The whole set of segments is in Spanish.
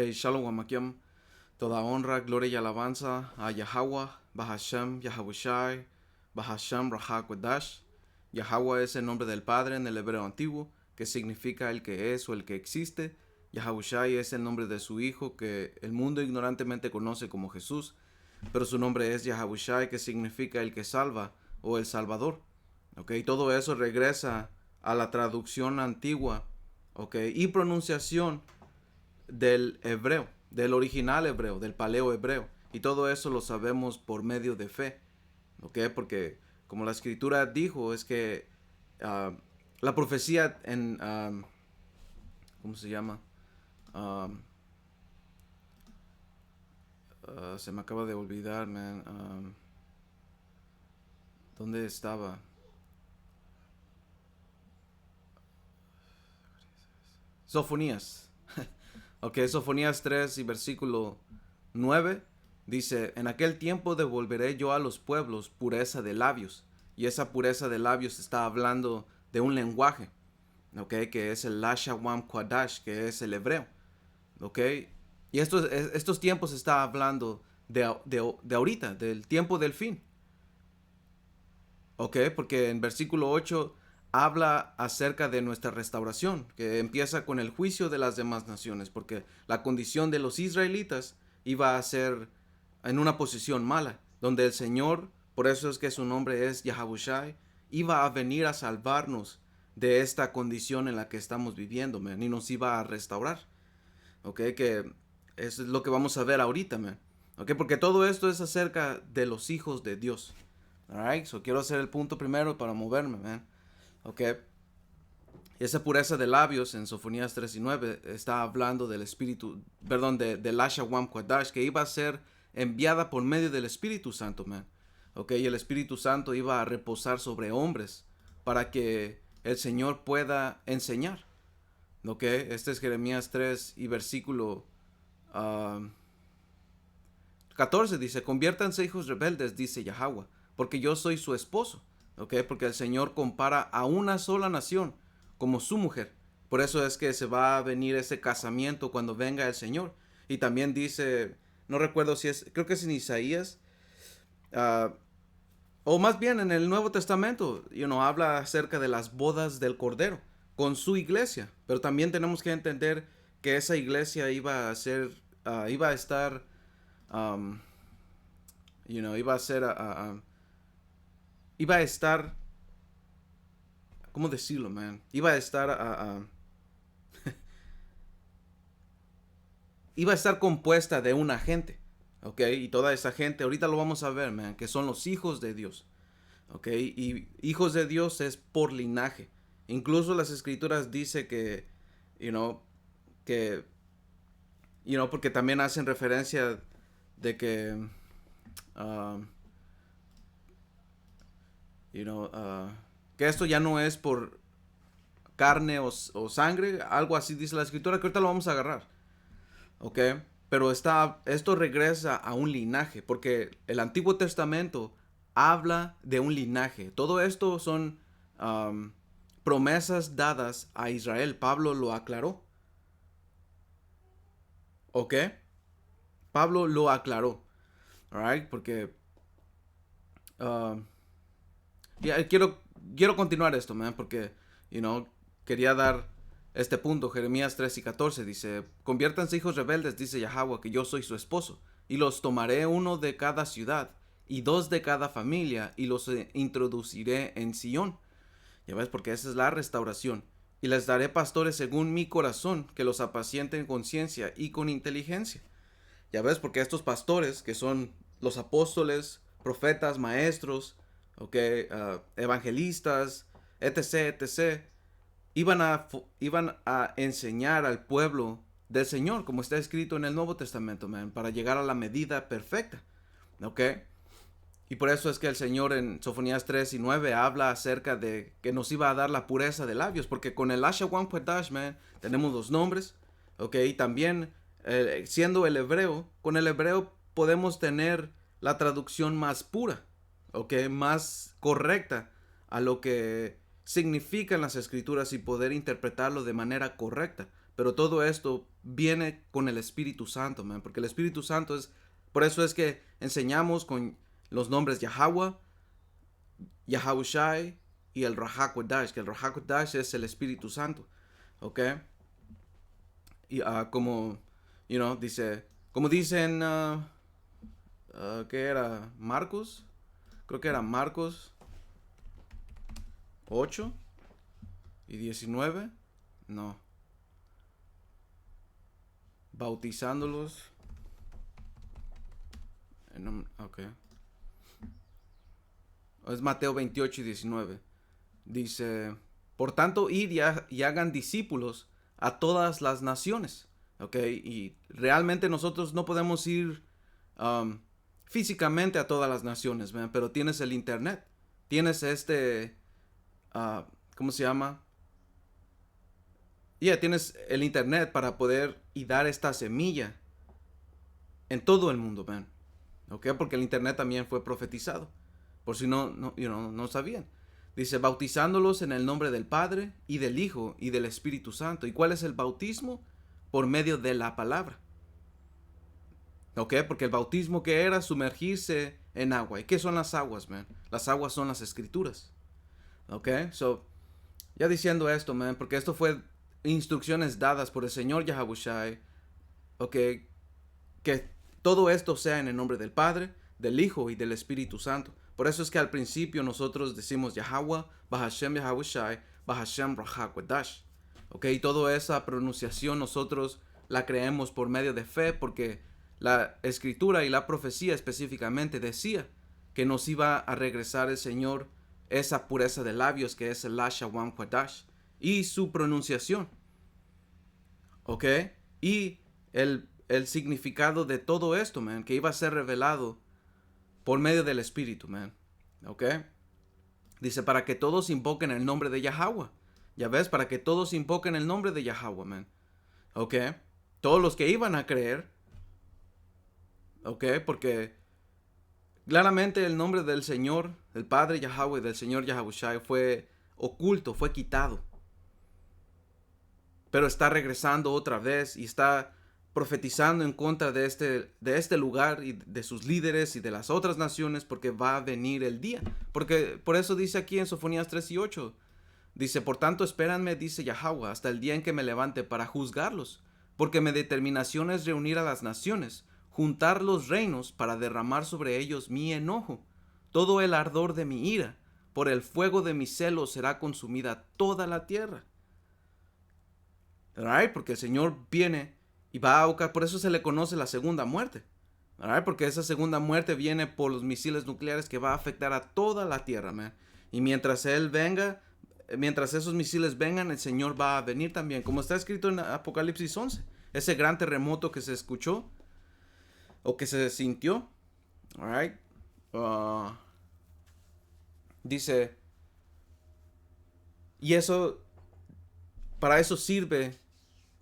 Shalom Amakim. Toda honra, gloria y alabanza a Yahweh, Bahashem, Yahabushai, Bahashem, Rahakwadash. Yahweh es el nombre del Padre en el hebreo antiguo, que significa el que es o el que existe. Yahabushai es el nombre de su Hijo, que el mundo ignorantemente conoce como Jesús, pero su nombre es Yahabushai, que significa el que salva o el Salvador. Y todo eso regresa a la traducción antigua, y pronunciación del hebreo, del original hebreo, del paleo hebreo. Y todo eso lo sabemos por medio de fe, porque como la escritura dijo, es que la profecía en, ¿cómo se llama? Se me acaba de olvidar, man. ¿Dónde estaba? Sofonías. Sofonías 3 y versículo 9 dice: en aquel tiempo devolveré yo a los pueblos pureza de labios. Y esa pureza de labios está hablando de un lenguaje, que es el Lashawam Kwadash, que es el hebreo. Y estos tiempos está hablando de ahorita, del tiempo del fin. Porque en versículo 8 habla acerca de nuestra restauración, que empieza con el juicio de las demás naciones, porque la condición de los israelitas iba a ser en una posición mala, donde el Señor, por eso es que su nombre es Yahabushai, iba a venir a salvarnos de esta condición en la que estamos viviendo, man, y nos iba a restaurar. Que eso es lo que vamos a ver ahorita, man. Porque todo esto es acerca de los hijos de Dios. Alright, so quiero hacer el punto primero para moverme, man. Esa pureza de labios en Sofonías 3 y 9 está hablando del espíritu, perdón, del Lashawam Kwadash, que iba a ser enviada por medio del Espíritu Santo, man. Y el Espíritu Santo iba a reposar sobre hombres para que el Señor pueda enseñar. Este es Jeremías 3 y versículo 14, dice: conviértanse hijos rebeldes, dice Yahweh, porque yo soy su esposo. Porque el Señor compara a una sola nación como su mujer. Por eso es que se va a venir ese casamiento cuando venga el Señor. Y también dice, no recuerdo si es, creo que es en Isaías, o más bien en el Nuevo Testamento, habla acerca de las bodas del Cordero con su iglesia. Pero también tenemos que entender que esa iglesia iba a ser, iba a estar, iba a ser, iba a estar, ¿cómo decirlo, man? Iba a estar, iba a estar compuesta de una gente, y toda esa gente, ahorita lo vamos a ver, man, que son los hijos de Dios, y hijos de Dios es por linaje. Incluso las escrituras dice que, porque también hacen referencia de que, que esto ya no es por carne o sangre, algo así dice la escritura, que ahorita lo vamos a agarrar, pero esto regresa a un linaje, porque el Antiguo Testamento habla de un linaje. Todo esto son promesas dadas a Israel. Pablo lo aclaró, Pablo lo aclaró, alright, porque quiero continuar esto, man, porque, quería dar este punto. Jeremías 3 y 14 dice: conviértanse hijos rebeldes, dice Yahweh, que yo soy su esposo, y los tomaré uno de cada ciudad, y dos de cada familia, y los introduciré en Sión. Ya ves, porque esa es la restauración. Y les daré pastores según mi corazón, que los apacienten con ciencia y con inteligencia. Ya ves, porque estos pastores, que son los apóstoles, profetas, maestros, evangelistas, etc., iban a enseñar al pueblo del Señor, como está escrito en el Nuevo Testamento, man, para llegar a la medida perfecta. Y por eso es que el Señor en Sofonías 3 y 9 habla acerca de que nos iba a dar la pureza de labios, porque con el Lashawam Kwadash, man, tenemos los nombres, y también siendo el hebreo, con el hebreo podemos tener la traducción más pura, más correcta a lo que significan las escrituras y poder interpretarlo de manera correcta. pero todo esto viene con el Espíritu Santo, man, porque el Espíritu Santo por eso es que enseñamos con los nombres Yahweh, Yahawashi y el Rahakodash, que el Rahakodash es el Espíritu Santo, ¿ok? Y como, dice, como dicen, ¿qué era? Marcos, creo que era Marcos 8 y 19, no, bautizándolos, ok, es Mateo 28 y 19, dice, por tanto, id y hagan discípulos a todas las naciones, ok, y realmente nosotros no podemos ir físicamente a todas las naciones, man, pero tienes el internet, tienes ¿cómo se llama? Tienes el internet para poder y dar esta semilla en todo el mundo, man. ¿Ok? Porque el internet también fue profetizado. Por si no sabían. Dice, bautizándolos en el nombre del Padre y del Hijo y del Espíritu Santo. ¿Y cuál es el bautismo? Por medio de la palabra. ¿Ok? Porque el bautismo que era sumergirse en agua. ¿Y qué son las aguas, man? Las aguas son las escrituras. ¿Ok? So, ya diciendo esto, man, porque esto fue instrucciones dadas por el Señor Yahawashi, ok, que todo esto sea en el nombre del Padre, del Hijo y del Espíritu Santo. Por eso es que al principio nosotros decimos Yahweh, Bahashem Yahawashi, Bahashem Rahakodash, ok, y toda esa pronunciación nosotros la creemos por medio de fe, porque la Escritura y la profecía específicamente decía que nos iba a regresar el Señor esa pureza de labios que es el Lashawam Kodash y su pronunciación, ¿ok? Y el significado de todo esto, man, que iba a ser revelado por medio del Espíritu, man, ¿ok? Dice, para que todos invoquen el nombre de Yahweh. Ya ves, para que todos invoquen el nombre de Yahweh, man, ¿ok? Todos los que iban a creer, ¿ok? Porque claramente el nombre del Señor, del Padre Yahweh, del Señor Yahawashi fue oculto, fue quitado. Pero está regresando otra vez y está profetizando en contra de este lugar y de sus líderes y de las otras naciones, porque va a venir el día. Porque por eso dice aquí en Sofonías 3 y 8, dice, por tanto espéranme, dice Yahweh, hasta el día en que me levante para juzgarlos, porque mi determinación es reunir a las naciones, juntar los reinos para derramar sobre ellos mi enojo, todo el ardor de mi ira, por el fuego de mi celo será consumida toda la tierra. Right? Porque el Señor viene y va a ahogar, por eso se le conoce la segunda muerte. Right? Porque esa segunda muerte viene por los misiles nucleares que va a afectar a toda la tierra, man. Y mientras Él venga, mientras esos misiles vengan, el Señor va a venir también. Como está escrito en Apocalipsis 11. Ese gran terremoto que se escuchó o que se sintió. Right? Dice, y eso, para eso sirve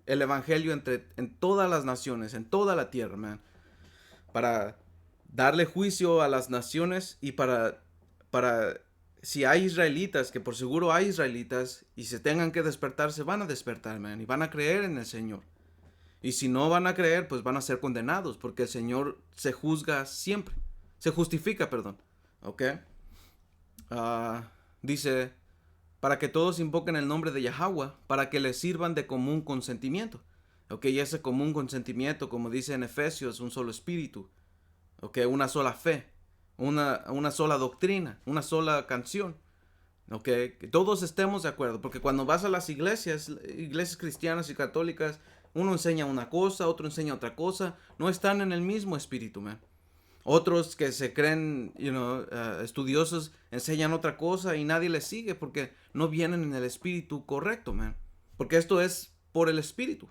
el evangelio en todas las naciones, en toda la tierra, man. Para darle juicio a las naciones y para si hay israelitas, que por seguro hay israelitas, y se tengan que despertar, se van a despertar, man, y van a creer en el Señor. Y si no van a creer, pues van a ser condenados, porque el Señor se juzga siempre. Se justifica, perdón. ¿Ok? Dice, para que todos invoquen el nombre de Yahweh, para que les sirvan de común consentimiento. Ok, y ese común consentimiento, como dice en Efesios, un solo espíritu. Ok, una sola fe, una sola doctrina, una sola canción. Ok, que todos estemos de acuerdo, porque cuando vas a las iglesias cristianas y católicas, uno enseña una cosa, otro enseña otra cosa, no están en el mismo espíritu, man. Otros que se creen, estudiosos, enseñan otra cosa y nadie les sigue porque no vienen en el espíritu correcto, man. Porque esto es por el espíritu.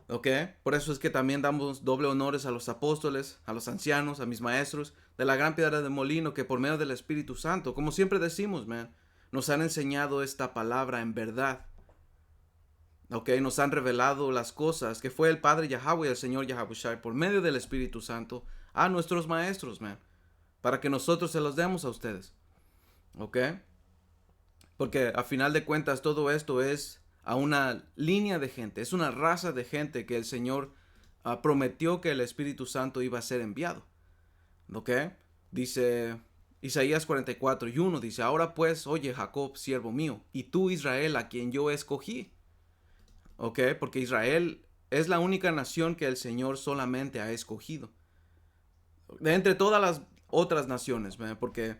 ¿Ok? Por eso es que también damos doble honores a los apóstoles, a los ancianos, a mis maestros de la gran piedra de molino, que por medio del Espíritu Santo, como siempre decimos, man, nos han enseñado esta palabra en verdad. ¿Ok? Nos han revelado las cosas que fue el Padre Yahweh y el Señor Yahawashi por medio del Espíritu Santo a nuestros maestros, man, para que nosotros se los demos a ustedes. ¿Ok? Porque a final de cuentas todo esto es a una línea de gente, es una raza de gente que el Señor prometió que el Espíritu Santo iba a ser enviado. ¿Ok? Dice Isaías 44:1, dice, ahora pues, oye Jacob, siervo mío, y tú Israel, a quien yo escogí. ¿Ok? Porque Israel es la única nación que el Señor solamente ha escogido. De entre todas las otras naciones, ¿verdad? Porque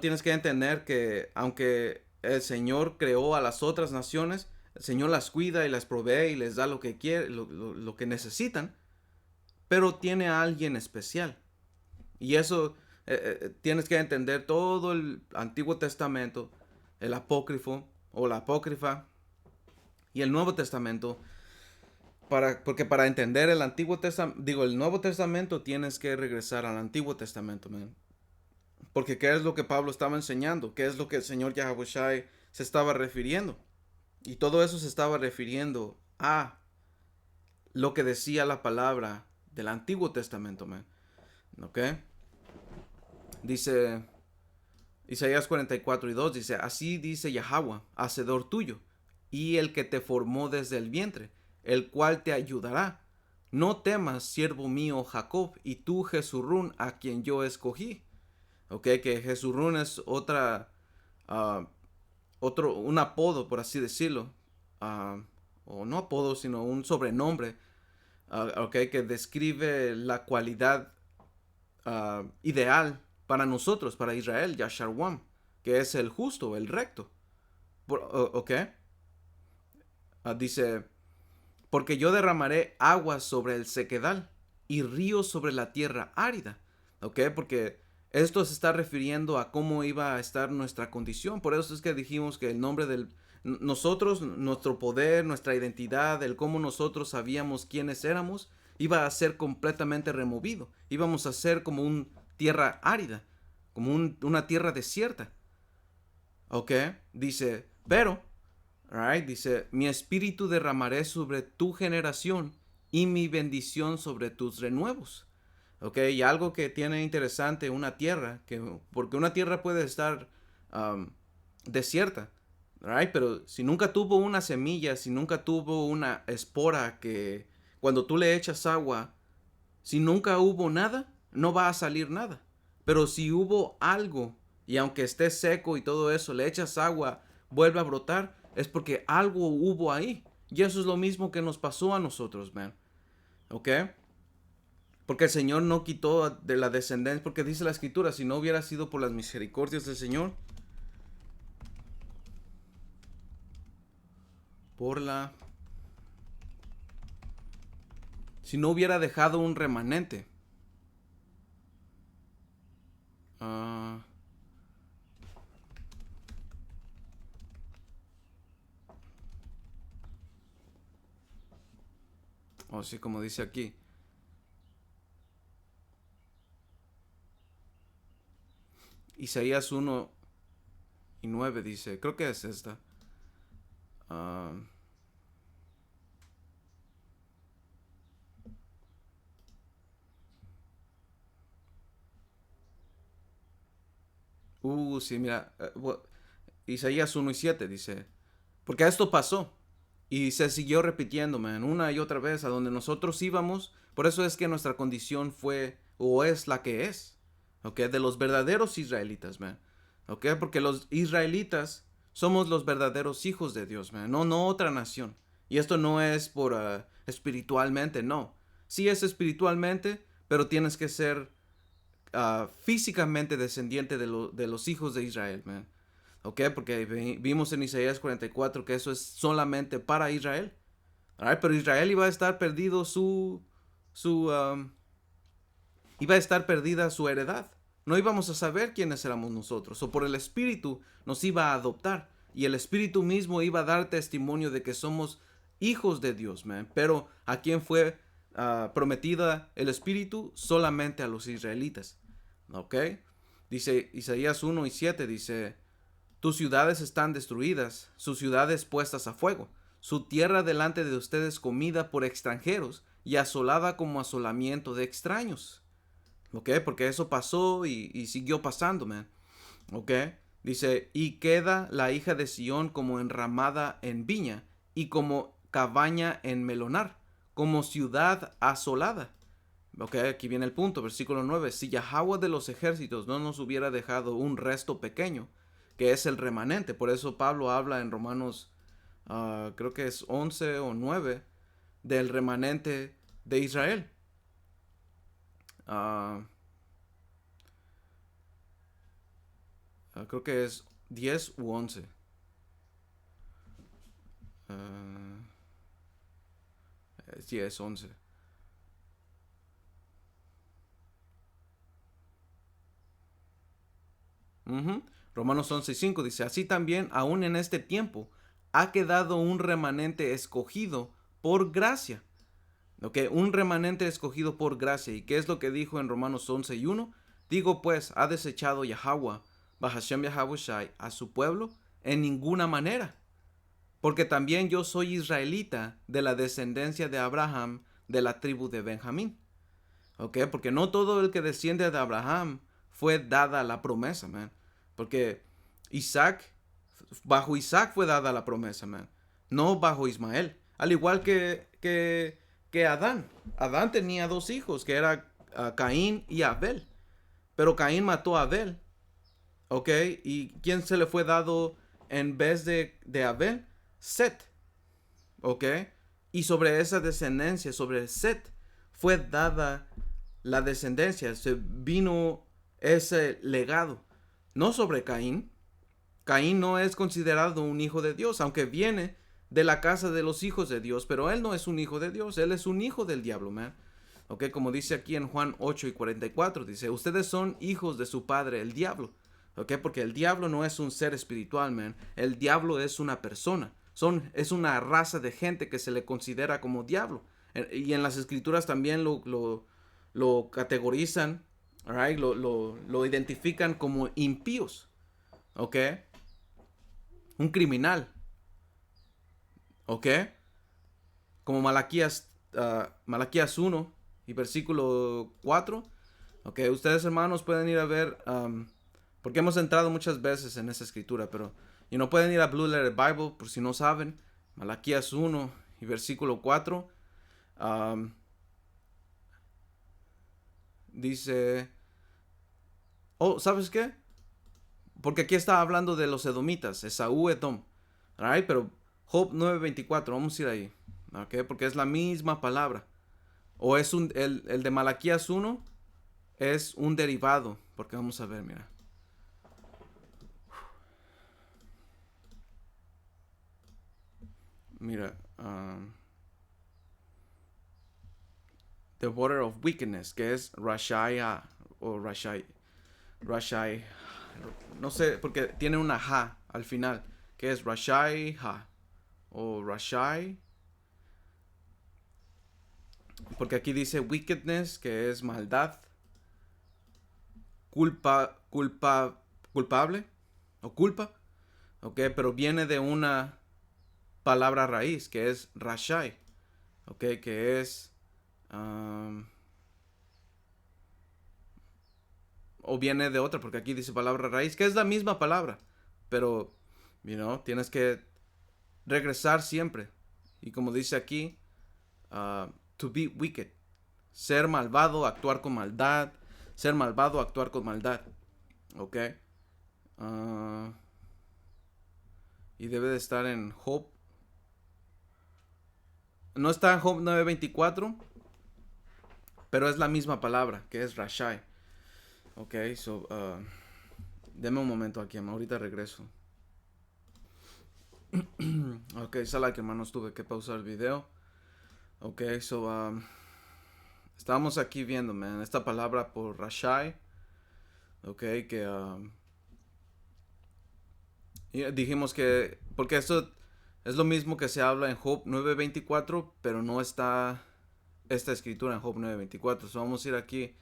tienes que entender que aunque el Señor creó a las otras naciones, el Señor las cuida y las provee y les da lo que quiere, lo que necesitan, pero tiene a alguien especial. Y eso tienes que entender todo el Antiguo Testamento, el apócrifo o la apócrifa y el Nuevo Testamento. Porque para entender el el Nuevo Testamento tienes que regresar al Antiguo Testamento, man. Porque ¿qué es lo que Pablo estaba enseñando? ¿Qué es lo que el Señor Yahushua se estaba refiriendo? Y todo eso se estaba refiriendo a lo que decía la palabra del Antiguo Testamento, man. ¿Ok? Dice Isaías 44:2, dice, así dice Yahweh, hacedor tuyo, y el que te formó desde el vientre, el cual te ayudará. No temas, siervo mío Jacob, y tú Jesurún, a quien yo escogí. Ok, que Jesurún es un apodo, por así decirlo. O no apodo, sino un sobrenombre. Ok, que describe la cualidad ideal para nosotros, para Israel, Yasharwam, que es el justo, el recto. Ok. Dice, porque yo derramaré aguas sobre el sequedal y ríos sobre la tierra árida. Ok, porque esto se está refiriendo a cómo iba a estar nuestra condición. Por eso es que dijimos que el nombre del... Nosotros, nuestro poder, nuestra identidad, el cómo nosotros sabíamos quiénes éramos, iba a ser completamente removido. Íbamos a ser como una tierra árida, como una tierra desierta. Ok, dice, pero, right, dice, mi espíritu derramaré sobre tu generación y mi bendición sobre tus renuevos. Ok, y algo que tiene interesante una tierra, porque una tierra puede estar desierta, right, pero si nunca tuvo una semilla, si nunca tuvo una espora que cuando tú le echas agua, si nunca hubo nada, no va a salir nada. Pero si hubo algo, y aunque esté seco y todo eso, le echas agua, vuelve a brotar, es porque algo hubo ahí. Y eso es lo mismo que nos pasó a nosotros, man. ¿Ok? Porque el Señor no quitó de la descendencia, porque dice la Escritura, si no hubiera sido por las misericordias del Señor, si no hubiera dejado un remanente. O sí, como dice aquí. Isaías 1:9 dice, creo que es esta. Sí, mira. Isaías 1:7 dice, porque esto pasó y se siguió repitiendo, man, una y otra vez a donde nosotros íbamos. Por eso es que nuestra condición fue o es la que es, ¿ok? De los verdaderos israelitas, man, ¿ok? Porque los israelitas somos los verdaderos hijos de Dios, man, no otra nación. Y esto no es por espiritualmente, no. Sí es espiritualmente, pero tienes que ser físicamente descendiente de los hijos de Israel, man. ¿Ok? Porque vimos en Isaías 44 que eso es solamente para Israel. Alright, pero Israel iba a estar perdido iba a estar perdida su heredad. No íbamos a saber quiénes éramos nosotros. O por el Espíritu nos iba a adoptar. Y el Espíritu mismo iba a dar testimonio de que somos hijos de Dios, man. Pero ¿a quién fue prometida el Espíritu? Solamente a los israelitas. ¿Ok? Dice Isaías 1:7, dice, tus ciudades están destruidas, sus ciudades puestas a fuego, su tierra delante de ustedes comida por extranjeros y asolada como asolamiento de extraños. ¿Ok? Porque eso pasó y siguió pasando, man. ¿Ok? Dice, y queda la hija de Sión como enramada en viña y como cabaña en melonar, como ciudad asolada. Ok, aquí viene el punto, versículo 9. Si Yahweh de los ejércitos no nos hubiera dejado un resto pequeño, que es el remanente, por eso Pablo habla en Romanos, creo que es 11 o 9, del remanente de Israel. Creo que es 10 u 11. Sí, es 11. Romanos 11:5 dice, así también, aún en este tiempo, ha quedado un remanente escogido por gracia. ¿Ok? Un remanente escogido por gracia. ¿Y qué es lo que dijo en Romanos 11:1? Digo pues, ¿ha desechado Yahweh, Bahashem Yahabushai, a su pueblo? En ninguna manera. Porque también yo soy israelita de la descendencia de Abraham, de la tribu de Benjamín. ¿Ok? Porque no todo el que desciende de Abraham fue dada la promesa, man. Porque bajo Isaac fue dada la promesa, man. No bajo Ismael. Al igual que Adán. Adán tenía dos hijos, que era Caín y Abel. Pero Caín mató a Abel. ¿Ok? ¿Y quién se le fue dado en vez de Abel? Set. ¿Ok? Y sobre esa descendencia, sobre Set, fue dada la descendencia, se vino ese legado. No sobre Caín. Caín no es considerado un hijo de Dios, aunque viene de la casa de los hijos de Dios, pero él no es un hijo de Dios, él es un hijo del diablo, man. Ok, como dice aquí en Juan 8:44, dice, ustedes son hijos de su padre, el diablo. Ok, porque el diablo no es un ser espiritual, man. El diablo es una persona. Es una raza de gente que se le considera como diablo. Y en las escrituras también lo categorizan, right? Lo identifican como impíos. ¿Ok? Un criminal. ¿Ok? Como Malaquías 1 y versículo 4. Ok, ustedes hermanos pueden ir a ver, porque hemos entrado muchas veces en esa escritura, pero y no pueden ir a Blue Letter Bible por si no saben. Malaquías 1 y versículo 4. Dice, oh, ¿sabes qué? Porque aquí está hablando de los edomitas, Esaú, Edom. Alright, pero Job 9:24, vamos a ir ahí. Ok, porque es la misma palabra. O es el de Malaquías 1 es un derivado. Porque vamos a ver, mira. Mira. The Border of Wickedness, que es Rashaya o Rashai. No sé, porque tiene una ja al final, que es Rashai ha o Rashai. Porque aquí dice wickedness, que es maldad, culpa, culpable o culpa, ok, pero viene de una palabra raíz que es Rashai, ok, que es o viene de otra, porque aquí dice palabra raíz, que es la misma palabra, pero, tienes que regresar siempre. Y como dice aquí, to be wicked, ser malvado, actuar con maldad, ser malvado, actuar con maldad, ok. Y debe de estar en Job. No está en Job 9:24, pero es la misma palabra, que es Rashai. Ok, so, deme un momento aquí, ahorita regreso. Ok, que hermanos, tuve que pausar el video. Ok, so, estamos aquí viendo, man, esta palabra por Rashai. Ok, que dijimos que, porque esto es lo mismo que se habla en Job 9:24, pero no está esta escritura en Job 9:24. So vamos a ir aquí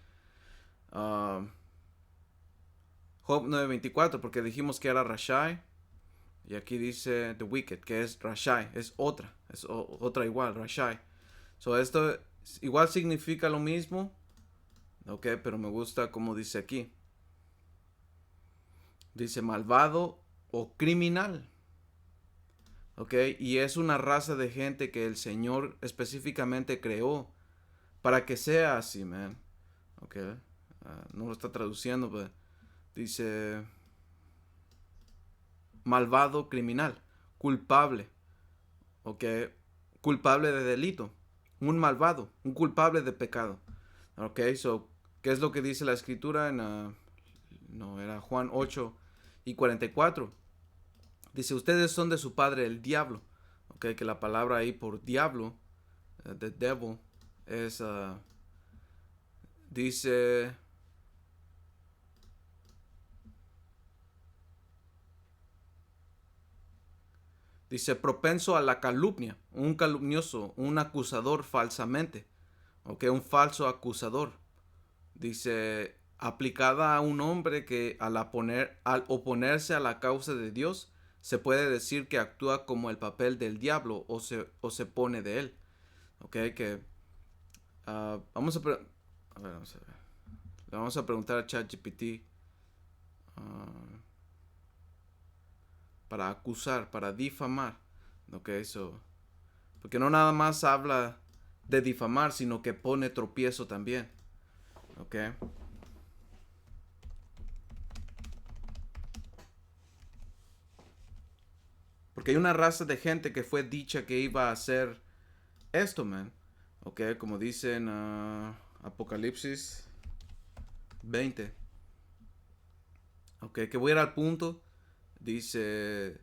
Job 9:24, porque dijimos que era Rashai. Y aquí dice The Wicked, que es Rashai. Es otra. Es otra igual, Rashai. So esto igual significa lo mismo. Ok, pero me gusta como dice aquí. Dice malvado o criminal. ¿Ok? Y es una raza de gente que el Señor específicamente creó para que sea así, man. ¿Ok? No lo está traduciendo, pero dice malvado, criminal, culpable. ¿Ok? Culpable de delito. Un malvado, un culpable de pecado. ¿Ok? So, ¿qué es lo que dice la escritura en... no, era Juan 8:44? Dice, ustedes son de su padre el diablo. Ok, que la palabra ahí por diablo, the devil, es, dice, dice propenso a la calumnia, un calumnioso, un acusador falsamente. Ok, un falso acusador. Dice, aplicada a un hombre que al oponerse a la causa de Dios, se puede decir que actúa como el papel del diablo o se pone de él. Ok, que vamos a ver, vamos a ver. Le vamos a preguntar a ChatGPT para acusar, para difamar. Ok, so, porque no nada más habla de difamar, sino que pone tropiezo también. Ok. Porque hay una raza de gente que fue dicha que iba a hacer esto, man. Ok, como dicen Apocalipsis 20. Ok, que voy a ir al punto. Dice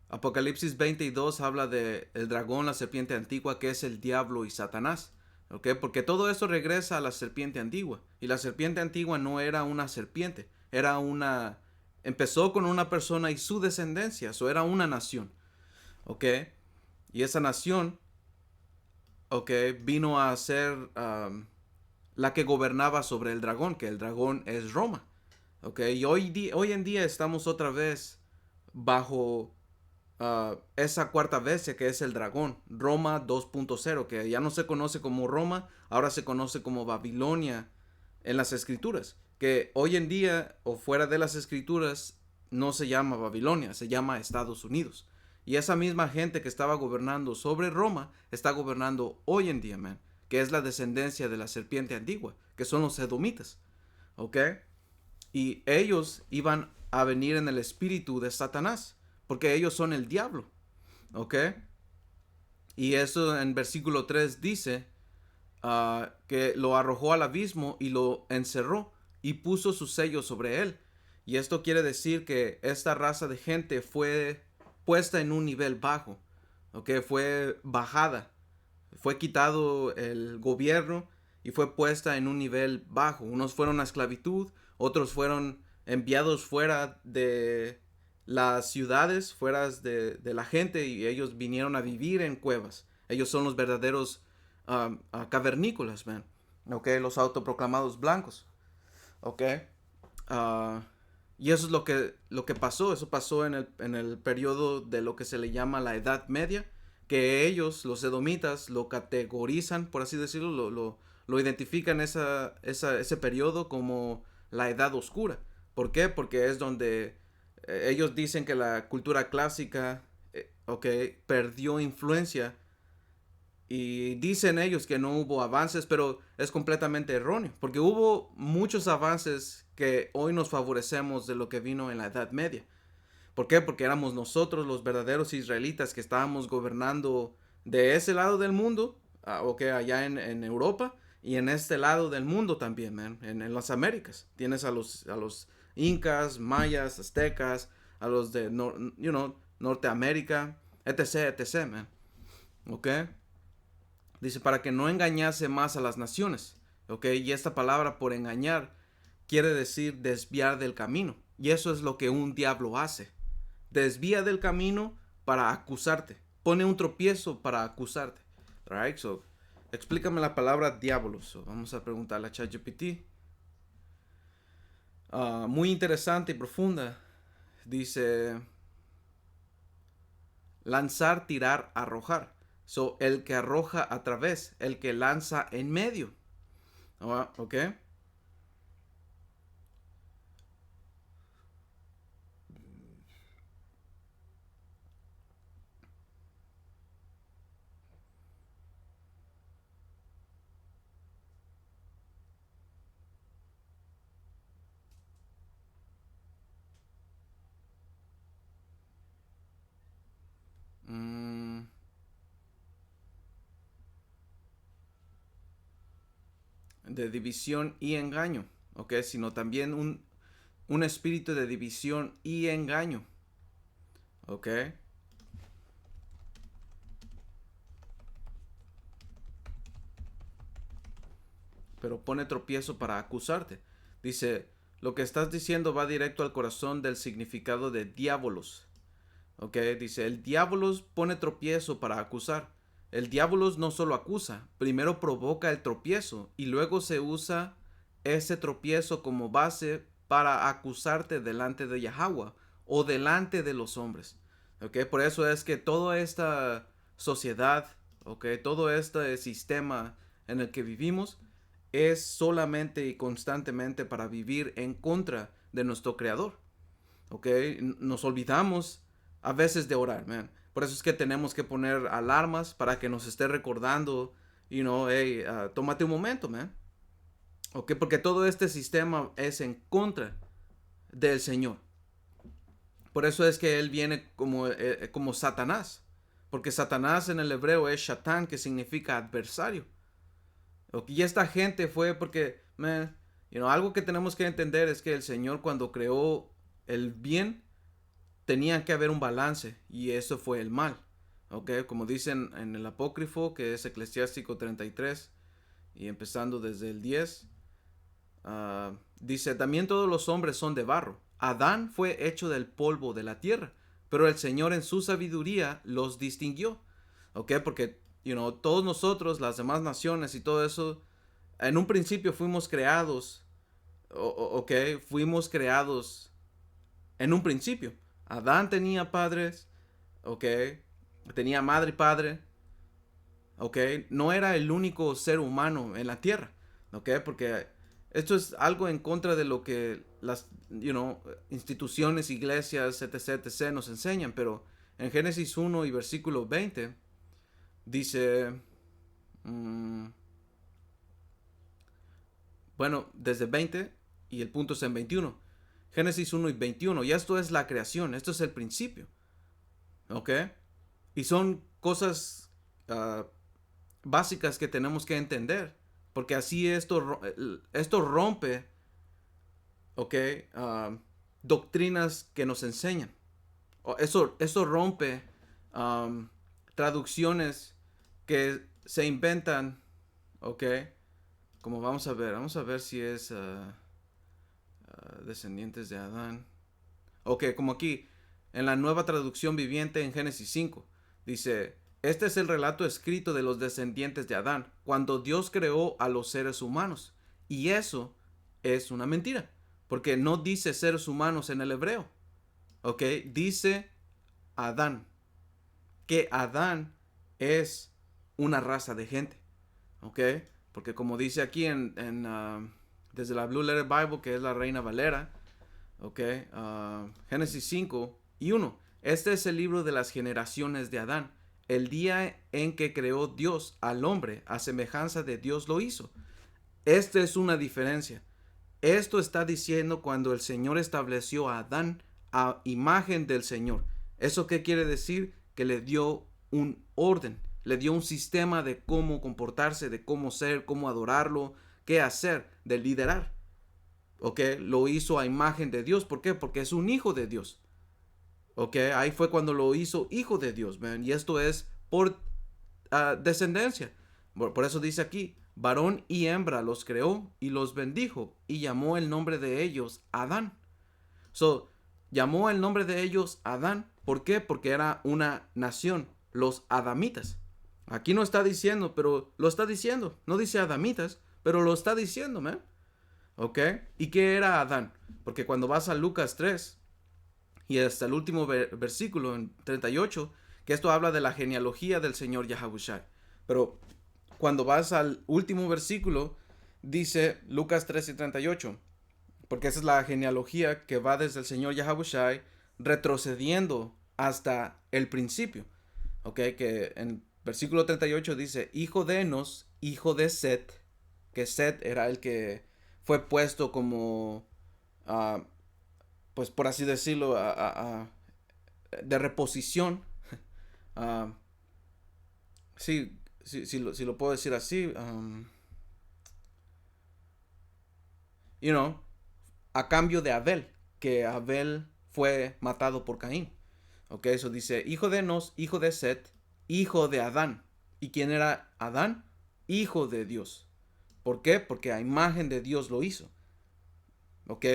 Apocalipsis 22 habla de el dragón, la serpiente antigua, que es el diablo y Satanás. ¿Ok? Porque todo eso regresa a la serpiente antigua. Y la serpiente antigua no era una serpiente, era una... Empezó con una persona y su descendencia, eso era una nación. ¿Ok? Y esa nación, ¿ok? Vino a ser la que gobernaba sobre el dragón, que el dragón es Roma. ¿Ok? Y hoy en día estamos otra vez bajo esa cuarta bestia que es el dragón, Roma 2.0, que ya no se conoce como Roma, ahora se conoce como Babilonia en las escrituras, que hoy en día o fuera de las escrituras no se llama Babilonia, se llama Estados Unidos. Y esa misma gente que estaba gobernando sobre Roma está gobernando hoy en día, man, que es la descendencia de la serpiente antigua, que son los edomitas, ¿ok? Y ellos iban a venir en el espíritu de Satanás, porque ellos son el diablo, ¿ok? Y eso en versículo 3 dice que lo arrojó al abismo y lo encerró y puso su sello sobre él. Y esto quiere decir que esta raza de gente fue puesta en un nivel bajo, ¿ok? Fue bajada, fue quitado el gobierno y fue puesta en un nivel bajo. Unos fueron a esclavitud, otros fueron enviados fuera de las ciudades, fuera de la gente, y ellos vinieron a vivir en cuevas. Ellos son los verdaderos cavernícolas, man. Ok, los autoproclamados blancos. Ok. Uh, y eso es lo que pasó. Eso pasó en el periodo de lo que se le llama la Edad Media, que ellos, los edomitas, lo categorizan, por así decirlo, lo identifican ese periodo como la Edad Oscura. ¿Por qué? Porque es donde ellos dicen que la cultura clásica, perdió influencia, y dicen ellos que no hubo avances, pero es completamente erróneo, porque hubo muchos avances que hoy nos favorecemos de lo que vino en la Edad Media. ¿Por qué? Porque éramos nosotros los verdaderos israelitas que estábamos gobernando de ese lado del mundo, allá en Europa, y en este lado del mundo también, man, en las Américas. Tienes a los incas, mayas, aztecas, a los de Norteamérica, etc, etc, man. ¿Ok? Dice, para que no engañase más a las naciones. ¿Ok? Y esta palabra por engañar quiere decir desviar del camino. Y eso es lo que un diablo hace. Desvía del camino para acusarte. Pone un tropiezo para acusarte. Right? So, explícame la palabra diablo. So, vamos a preguntarle a ChatGPT. Muy interesante y profunda. Dice, lanzar, tirar, arrojar. So, el que arroja a través, el que lanza en medio. ¿Ok? de división y engaño, ¿ok? Sino también un espíritu de división y engaño, ¿ok? Pero pone tropiezo para acusarte. Dice, lo que estás diciendo va directo al corazón del significado de diabolos. ¿Ok? Dice, el diabolos pone tropiezo para acusar. El diabolos no solo acusa, primero provoca el tropiezo y luego se usa ese tropiezo como base para acusarte delante de Yahweh o delante de los hombres. ¿Ok? Por eso es que toda esta sociedad, ¿ok? Todo este sistema en el que vivimos es solamente y constantemente para vivir en contra de nuestro creador. ¿Ok? Nos olvidamos a veces de orar, man. Por eso es que tenemos que poner alarmas para que nos esté recordando, hey, tómate un momento, man. ¿Ok? Porque todo este sistema es en contra del Señor. Por eso es que él viene como Satanás. Porque Satanás en el hebreo es Shatán, que significa adversario. ¿Ok? Y esta gente fue porque, man, algo que tenemos que entender es que el Señor cuando creó el bien, tenía que haber un balance y eso fue el mal. ¿Ok? Como dicen en el apócrifo, que es Eclesiástico 33 y empezando desde el 10, dice, también todos los hombres son de barro. Adán fue hecho del polvo de la tierra, pero el Señor en su sabiduría los distinguió. ¿Ok? Porque, todos nosotros, las demás naciones y todo eso, en un principio fuimos creados, ¿ok? Fuimos creados en un principio. Adán tenía padres, ¿ok? Tenía madre y padre, ¿ok? No era el único ser humano en la tierra, ¿ok? Porque esto es algo en contra de lo que las, instituciones, iglesias, etc., etc., nos enseñan, pero en Génesis 1 y versículo 20 dice, bueno, desde 20 y el punto es en 21. Génesis 1 y 21, y esto es la creación, esto es el principio, ¿ok? Y son cosas básicas que tenemos que entender, porque así esto rompe, ¿ok? Doctrinas que nos enseñan. Eso rompe um, traducciones que se inventan, ¿ok? Como vamos a ver si es descendientes de Adán. Ok, como aquí, en la nueva traducción viviente en Génesis 5, dice, este es el relato escrito de los descendientes de Adán, cuando Dios creó a los seres humanos. Y eso es una mentira, porque no dice seres humanos en el hebreo, ok, dice Adán, que Adán es una raza de gente, ok, porque como dice aquí desde la Blue Letter Bible, que es la Reina Valera, ok, Génesis 5 y 1. Este es el libro de las generaciones de Adán. El día en que creó Dios al hombre, a semejanza de Dios lo hizo. Esta es una diferencia. Esto está diciendo cuando el Señor estableció a Adán a imagen del Señor. ¿Eso qué quiere decir? Que le dio un orden, le dio un sistema de cómo comportarse, de cómo ser, cómo adorarlo, qué hacer, de liderar. ¿Ok? Lo hizo a imagen de Dios. ¿Por qué? Porque es un hijo de Dios. ¿Ok? Ahí fue cuando lo hizo hijo de Dios, man. Y esto es por descendencia. Por eso dice aquí, varón y hembra los creó y los bendijo y llamó el nombre de ellos Adán. So, llamó el nombre de ellos Adán. ¿Por qué? Porque era una nación, los adamitas. Aquí no está diciendo, pero lo está diciendo. No dice adamitas, pero lo está diciendo, man. ¿Ok? ¿Y qué era Adán? Porque cuando vas a Lucas 3 y hasta el último versículo, en 38, que esto habla de la genealogía del Señor Yahabushai. Pero cuando vas al último versículo, dice Lucas 3 y 38, porque esa es la genealogía que va desde el Señor Yahabushai retrocediendo hasta el principio. ¿Ok? Que en versículo 38 dice, hijo de Enos, hijo de Set, que Set era el que fue puesto como, uh, pues por así decirlo, de reposición. Uh, sí, sí, sí, lo puedo decir así. you know, a cambio de Abel, que Abel fue matado por Caín. Ok, eso dice hijo de Enos, hijo de Set, hijo de Adán. ¿Y quién era Adán? Hijo de Dios. ¿Por qué? Porque a imagen de Dios lo hizo. Ok,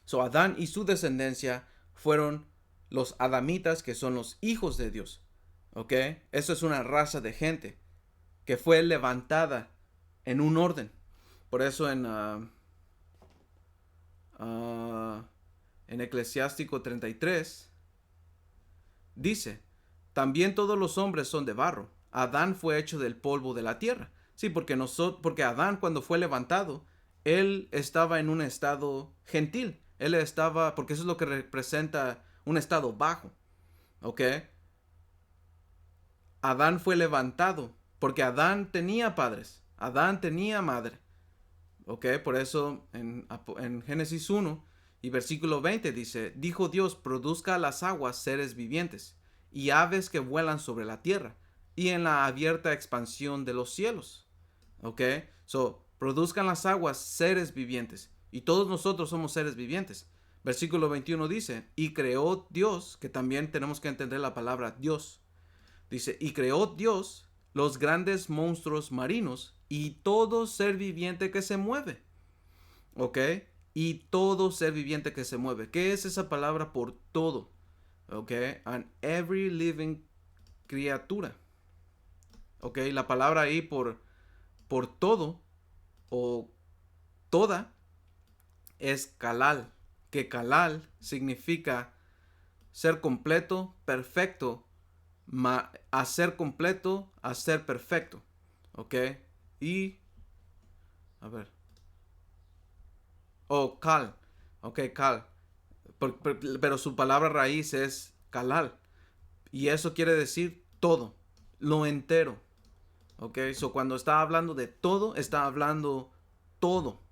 so Adán y su descendencia fueron los adamitas, que son los hijos de Dios. Ok, eso es una raza de gente que fue levantada en un orden. Por eso en Eclesiástico 33 dice, también todos los hombres son de barro. Adán fue hecho del polvo de la tierra. Sí, porque Adán, cuando fue levantado, él estaba en un estado gentil. Él estaba, porque eso es lo que representa un estado bajo. ¿Ok? Adán fue levantado porque Adán tenía padres. Adán tenía madre. ¿Ok? Por eso en Génesis 1 y versículo 20 dice, dijo Dios, produzca a las aguas seres vivientes y aves que vuelan sobre la tierra y en la abierta expansión de los cielos. ¿Ok? So, produzcan las aguas seres vivientes y todos nosotros somos seres vivientes. Versículo 21 dice, y creó Dios, que también tenemos que entender la palabra Dios. Dice, y creó Dios los grandes monstruos marinos y todo ser viviente que se mueve. ¿Ok? Y todo ser viviente que se mueve. ¿Qué es esa palabra por todo? ¿Ok? And every living criatura. ¿Ok? La palabra ahí por todo o toda es kalal. Que kalal significa ser completo, perfecto, a ser completo, a ser perfecto. ¿Ok? Y, a ver. Oh, kal. Ok, kal. Pero su palabra raíz es kalal. Y eso quiere decir todo, lo entero. Ok, so cuando está hablando de todo, está hablando todo.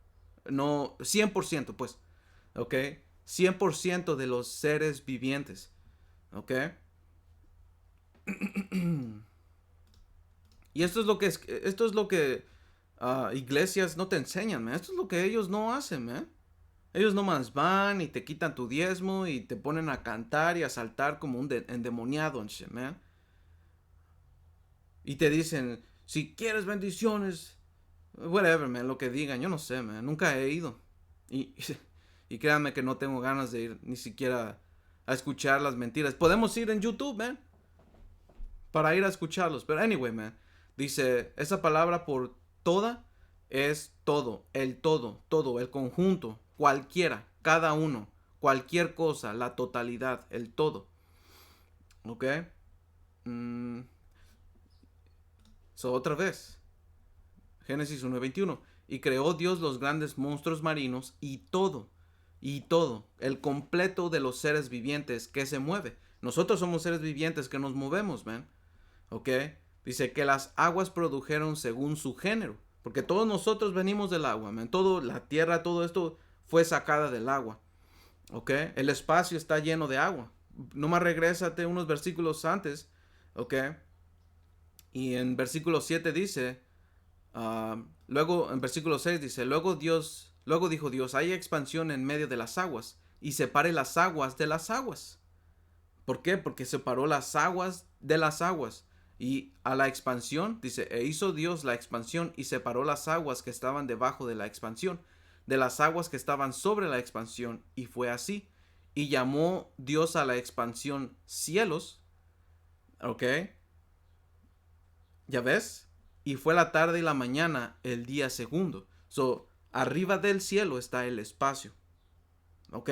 No, 100%, pues. Ok, 100% de los seres vivientes. Ok. Y esto es lo que iglesias no te enseñan, man. Esto es lo que ellos no hacen, man. Ellos nomás van y te quitan tu diezmo y te ponen a cantar y a saltar como un endemoniado and shit, man. Y te dicen, si quieres bendiciones, whatever, man, lo que digan, yo no sé, man. Nunca he ido. Y, y créanme que no tengo ganas de ir ni siquiera a escuchar las mentiras. Podemos ir en YouTube, man, para ir a escucharlos. Pero anyway, man, dice, esa palabra por toda es todo, el conjunto, cualquiera, cada uno, cualquier cosa, la totalidad, el todo. ¿Ok? So, otra vez, Génesis 1:21. Y creó Dios los grandes monstruos marinos y todo, el completo de los seres vivientes que se mueve. Nosotros somos seres vivientes que nos movemos, man. ¿Ok? Dice que las aguas produjeron según su género. Porque todos nosotros venimos del agua, man. Todo, la tierra, todo esto fue sacada del agua. ¿Ok? El espacio está lleno de agua. Nomás regrésate unos versículos antes. ¿Ok? Y en versículo 7 dice, luego en versículo 6 dice, luego dijo Dios, hay expansión en medio de las aguas y separe las aguas de las aguas. ¿Por qué? Porque separó las aguas de las aguas. Y a la expansión, dice, e hizo Dios la expansión y separó las aguas que estaban debajo de la expansión, de las aguas que estaban sobre la expansión, y fue así. Y llamó Dios a la expansión cielos, ¿ok? ¿Ya ves? Y fue la tarde y la mañana el día segundo. So, arriba del cielo está el espacio, ¿ok?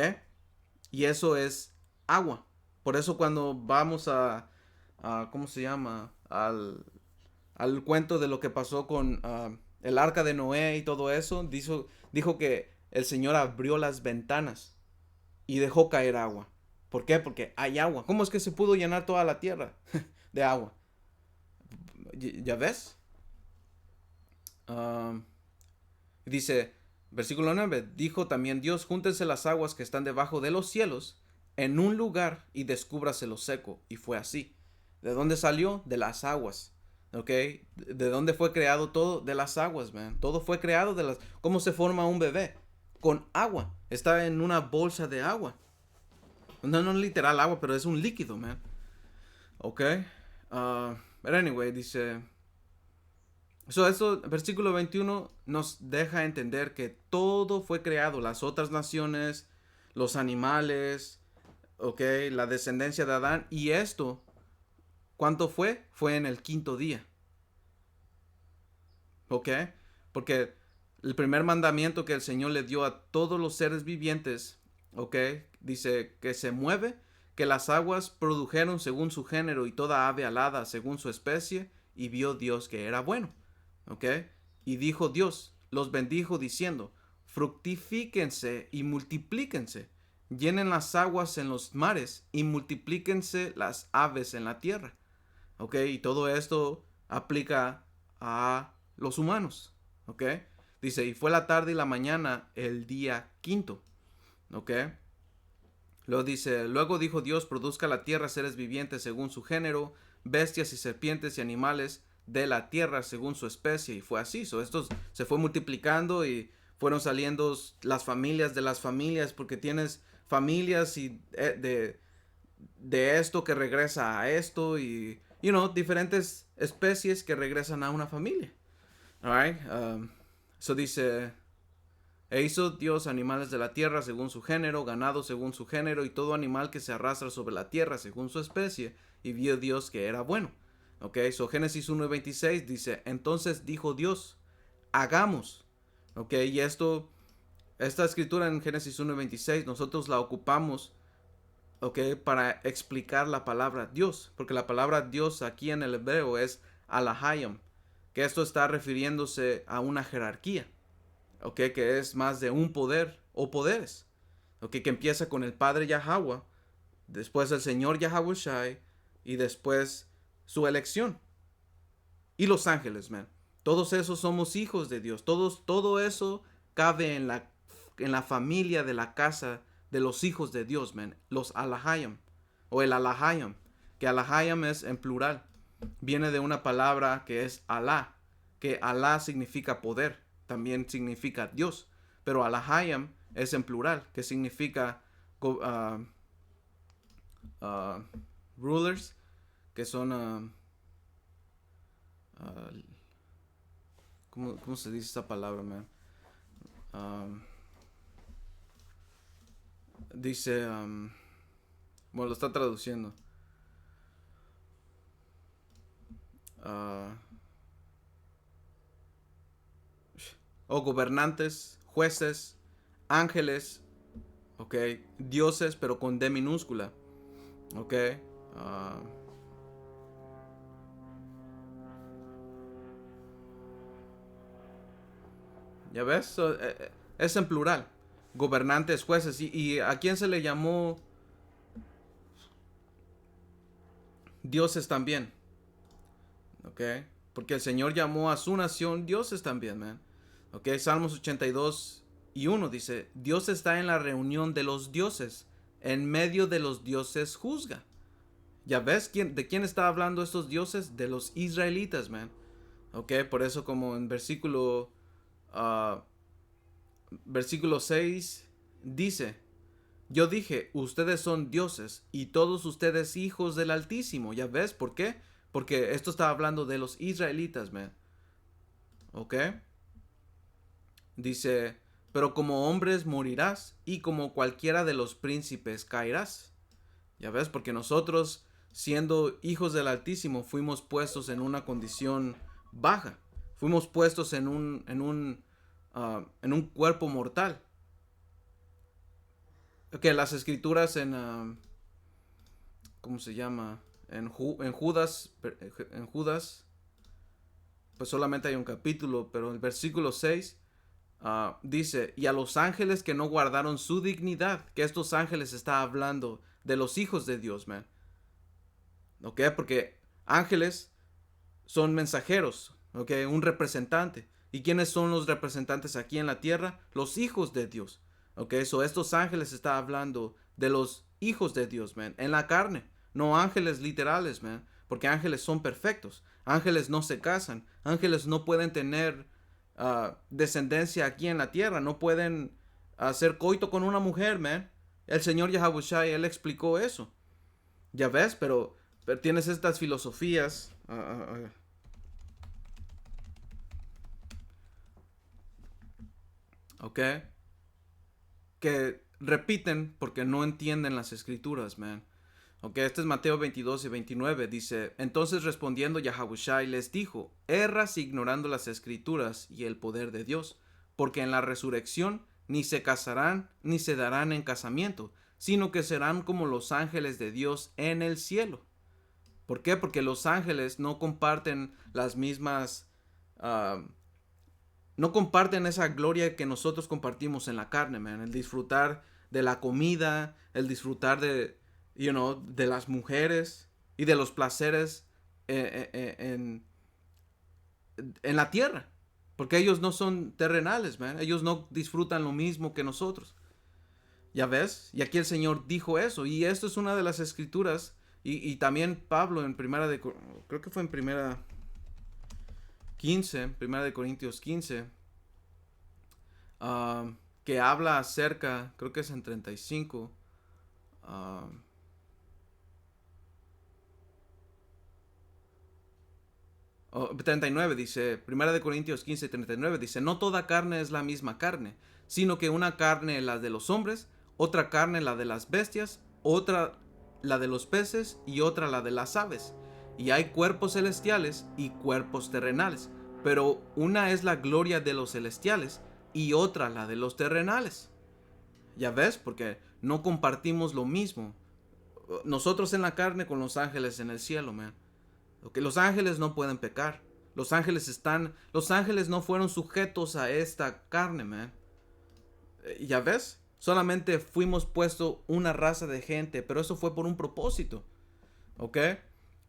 Y eso es agua. Por eso cuando vamos ¿cómo se llama? Al cuento de lo que pasó con el arca de Noé y todo eso, dijo que el Señor abrió las ventanas y dejó caer agua. ¿Por qué? Porque hay agua. ¿Cómo es que se pudo llenar toda la tierra de agua? ¿Ya ves? Dice, versículo 9, dijo también Dios, júntense las aguas que están debajo de los cielos en un lugar y descúbrase lo seco. Y fue así. ¿De dónde salió? De las aguas. ¿ok? ¿De dónde fue creado todo? De las aguas, man. Todo fue creado de las... ¿Cómo se forma un bebé? Con agua. Está en una bolsa de agua. No, no literal agua, pero es un líquido, man. ¿Ok? But anyway, dice... Eso, versículo 21 nos deja entender que todo fue creado. Las otras naciones, los animales, ¿ok? La descendencia de Adán. Y esto, ¿cuánto fue? Fue en el quinto día. ¿Ok? Porque el primer mandamiento que el Señor le dio a todos los seres vivientes, ¿ok? Dice que se mueve, que las aguas produjeron según su género y toda ave alada según su especie, y vio Dios que era bueno, ¿ok? Y dijo Dios, los bendijo diciendo, fructifíquense y multiplíquense, llenen las aguas en los mares y multiplíquense las aves en la tierra, ¿ok? Y todo esto aplica a los humanos, ¿ok? Dice, y fue la tarde y la mañana el día quinto, ¿ok? Luego dice, luego dijo Dios, produzca la tierra seres vivientes según su género, bestias y serpientes y animales de la tierra según su especie, y fue así. Esto se fue multiplicando y fueron saliendo las familias de las familias, porque tienes familias y de esto que regresa a esto y, diferentes especies que regresan a una familia. Alright, eso dice, e hizo Dios animales de la tierra según su género, ganado según su género y todo animal que se arrastra sobre la tierra según su especie, y vio Dios que era bueno. Ok, Génesis 1:26 dice, entonces dijo Dios, hagamos. Ok, y esta escritura en Génesis 1:26 nosotros la ocupamos, ok, para explicar la palabra Dios, porque la palabra Dios aquí en el hebreo es Alahayam, que esto está refiriéndose a una jerarquía, ok, que es más de un poder o poderes, ok, que empieza con el Padre Yahweh, después el Señor Yahawashi y después su elección y los ángeles, man. Todos esos somos hijos de Dios. Todo eso cabe en la familia de la casa de los hijos de Dios, man. Los Alahayam o el Alahayam, que Alahayam es en plural. Viene de una palabra que es Alá, que Alá significa poder, también significa Dios. Pero Alahayam es en plural, que significa rulers, que son ¿cómo se dice esa palabra, man? Dice, bueno, lo está traduciendo. Gobernantes, jueces, ángeles, ok, dioses, pero con D minúscula, ok. ¿Ya ves? Es en plural. Gobernantes, jueces. ¿Y a quién se le llamó dioses también? ¿Ok? Porque el Señor llamó a su nación dioses también, man. ¿Ok? Salmos 82:1 dice, Dios está en la reunión de los dioses. En medio de los dioses juzga. ¿Ya ves de quién está hablando estos dioses? De los israelitas, man. ¿Ok? Por eso como en versículo 6 dice, yo dije, ustedes son dioses y todos ustedes hijos del Altísimo. ¿Ya ves por qué? Porque esto está hablando de los israelitas, man. ¿Ok? Dice, pero como hombres morirás y como cualquiera de los príncipes caerás. ¿Ya ves? Porque nosotros, siendo hijos del Altísimo, fuimos puestos en una condición baja. Fuimos puestos en un cuerpo mortal. Que las escrituras ¿cómo se llama? En Judas, pues solamente hay un capítulo, pero el versículo 6 dice, y a los ángeles que no guardaron su dignidad, que estos ángeles está hablando de los hijos de Dios, man. ¿Ok? Porque ángeles son mensajeros, ¿ok? Un representante. ¿Y quiénes son los representantes aquí en la tierra? Los hijos de Dios. ¿Ok? Estos ángeles está hablando de los hijos de Dios, man, en la carne. No ángeles literales, man, porque ángeles son perfectos. Ángeles no se casan. Ángeles no pueden tener descendencia aquí en la tierra. No pueden hacer coito con una mujer, man. El Señor Yahawashi, Él explicó eso. Ya ves, pero tienes estas filosofías. ¿Ok? Que repiten porque no entienden las escrituras, man. Ok, este es Mateo 22 y 29. Dice, entonces respondiendo Yahawashi les dijo, erras ignorando las escrituras y el poder de Dios, porque en la resurrección ni se casarán ni se darán en casamiento, sino que serán como los ángeles de Dios en el cielo. ¿Por qué? Porque los ángeles no comparten las mismas... no comparten esa gloria que nosotros compartimos en la carne, man. El disfrutar de la comida, el disfrutar de, de las mujeres y de los placeres en la tierra. Porque ellos no son terrenales, man. Ellos no disfrutan lo mismo que nosotros. ¿Ya ves? Y aquí el Señor dijo eso. Y esto es una de las escrituras. Y también Pablo en primera de... Creo que fue en primera 15, primera de Corintios 15. Que habla acerca, creo que es en 35. 39 dice, primera de Corintios 15, 39 dice, no toda carne es la misma carne, sino que una carne la de los hombres, otra carne la de las bestias, otra la de los peces y otra la de las aves. Y hay cuerpos celestiales y cuerpos terrenales, pero una es la gloria de los celestiales y otra la de los terrenales. Ya ves, porque no compartimos lo mismo. Nosotros en la carne con los ángeles en el cielo, man. Okay, los ángeles no pueden pecar. Los ángeles no fueron sujetos a esta carne, man. Ya ves, solamente fuimos puesto una raza de gente, pero eso fue por un propósito. ¿Ok?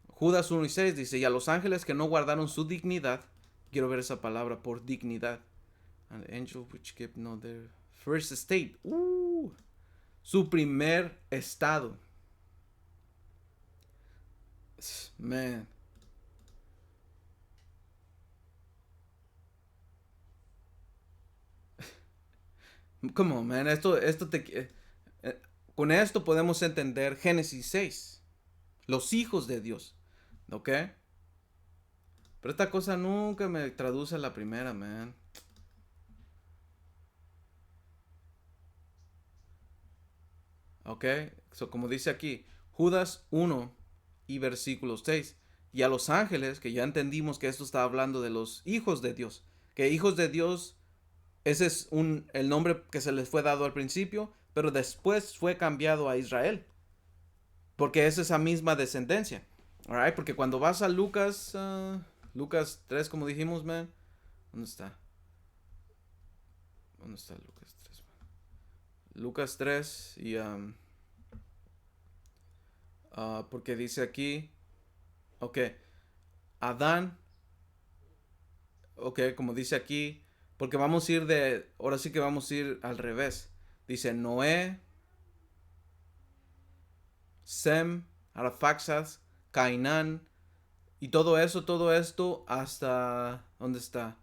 Judas 1 y 6 dice, y a los ángeles que no guardaron su dignidad, quiero ver esa palabra por dignidad. And the angel which kept no their first estate. Su primer estado. Man. Come on, man. Con esto podemos entender Génesis 6. Los hijos de Dios. ¿Ok? Pero esta cosa nunca me traduce a la primera, man. ¿Ok? So, como dice aquí, Judas 1 y versículo 6. Y a los ángeles, que ya entendimos que esto está hablando de los hijos de Dios. Que hijos de Dios, ese es el nombre que se les fue dado al principio, pero después fue cambiado a Israel. Porque es esa misma descendencia. Alright, porque cuando vas a Lucas 3, como dijimos, man. ¿Dónde está? ¿Dónde está Lucas 3? Lucas 3 y... porque dice aquí... Ok. Adán. Ok, como dice aquí. Porque vamos a ir de... Ahora sí que vamos a ir al revés. Dice Noé, Sem, Arfaxad, Cainán. Y todo esto hasta... ¿Dónde está?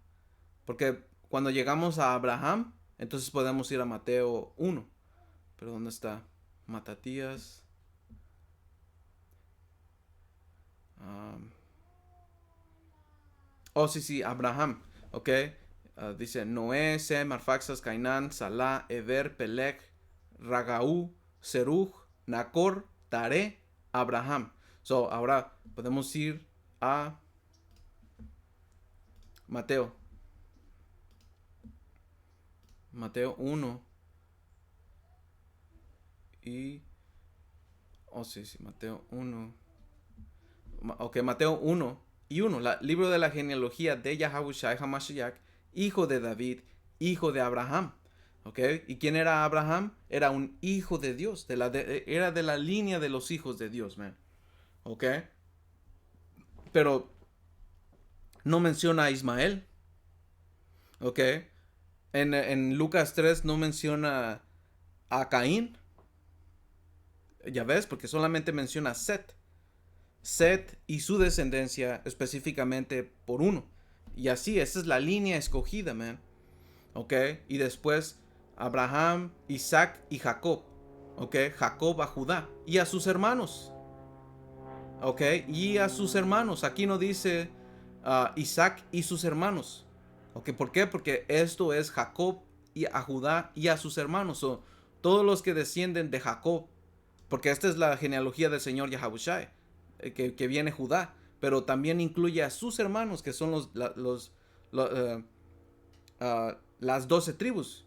Porque cuando llegamos a Abraham, entonces podemos ir a Mateo 1. Pero ¿dónde está? Matatías. Sí, Abraham. Ok. Dice Noé, Sem, Arfaxas, Cainán, Salah, Eber, Pelec, Ragaú, Seruj, Nacor, Tare, Abraham. So, ahora podemos ir a Mateo. Mateo 1. Y... sí, Mateo 1. Ok, Mateo 1 y 1. Libro de la genealogía de Yahawashi HaMashiach, hijo de David, hijo de Abraham. ¿Ok? ¿Y quién era Abraham? Era un hijo de Dios. Era de la línea de los hijos de Dios, man. ¿Ok? Pero no menciona a Ismael. ¿Ok? En Lucas 3 no menciona a Caín. Ya ves, porque solamente menciona a Set. Set y su descendencia específicamente por uno. Y así, esa es la línea escogida, man. ¿Ok? Y después Abraham, Isaac y Jacob. ¿Ok? Jacob a Judá y a sus hermanos. ¿Ok? Y a sus hermanos. Aquí no dice Isaac y sus hermanos. ¿Ok? ¿Por qué? Porque esto es Jacob y a Judá y a sus hermanos. O todos los que descienden de Jacob. Porque esta es la genealogía del Señor Yahabushai. Que viene Judá. Pero también incluye a sus hermanos, que son las 12 tribus.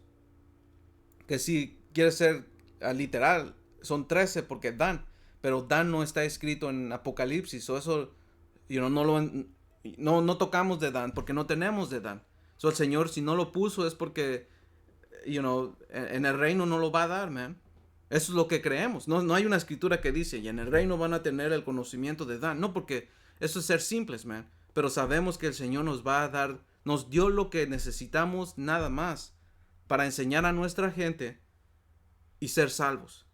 Que si quiere ser literal, son 13 porque Dan. Pero Dan no está escrito en Apocalipsis. O eso, no tocamos de Dan porque no tenemos de Dan. So, el Señor, si no lo puso, es porque, en el reino no lo va a dar, man. Eso es lo que creemos. No hay una escritura que dice, y en el reino van a tener el conocimiento de Dan. No, porque eso es ser simples, man. Pero sabemos que el Señor nos va a dar, nos dio lo que necesitamos nada más para enseñar a nuestra gente y ser salvos.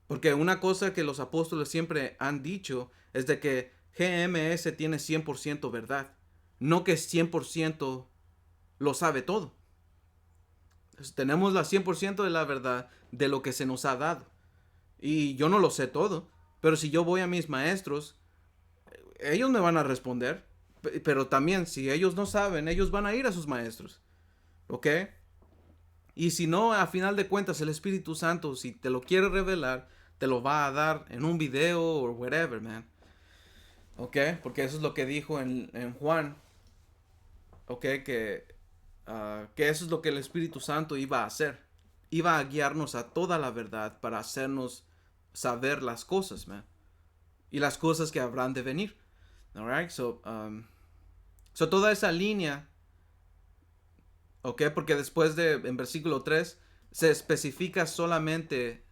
Porque una cosa que los apóstoles siempre han dicho es de que GMS tiene 100% verdad. No que 100% lo sabe todo. Entonces, tenemos la 100% de la verdad de lo que se nos ha dado. Y yo no lo sé todo. Pero si yo voy a mis maestros, ellos me van a responder. Pero también, si ellos no saben, ellos van a ir a sus maestros. ¿Ok? Y si no, a final de cuentas, el Espíritu Santo, si te lo quiere revelar, te lo va a dar en un video o whatever, man. ¿Ok? Porque eso es lo que dijo en Juan. ¿Ok? Que eso es lo que el Espíritu Santo iba a hacer. Iba a guiarnos a toda la verdad para hacernos saber las cosas, man. Y las cosas que habrán de venir. Alright, so toda esa línea, ¿ok? Porque después en versículo 3, se especifica solamente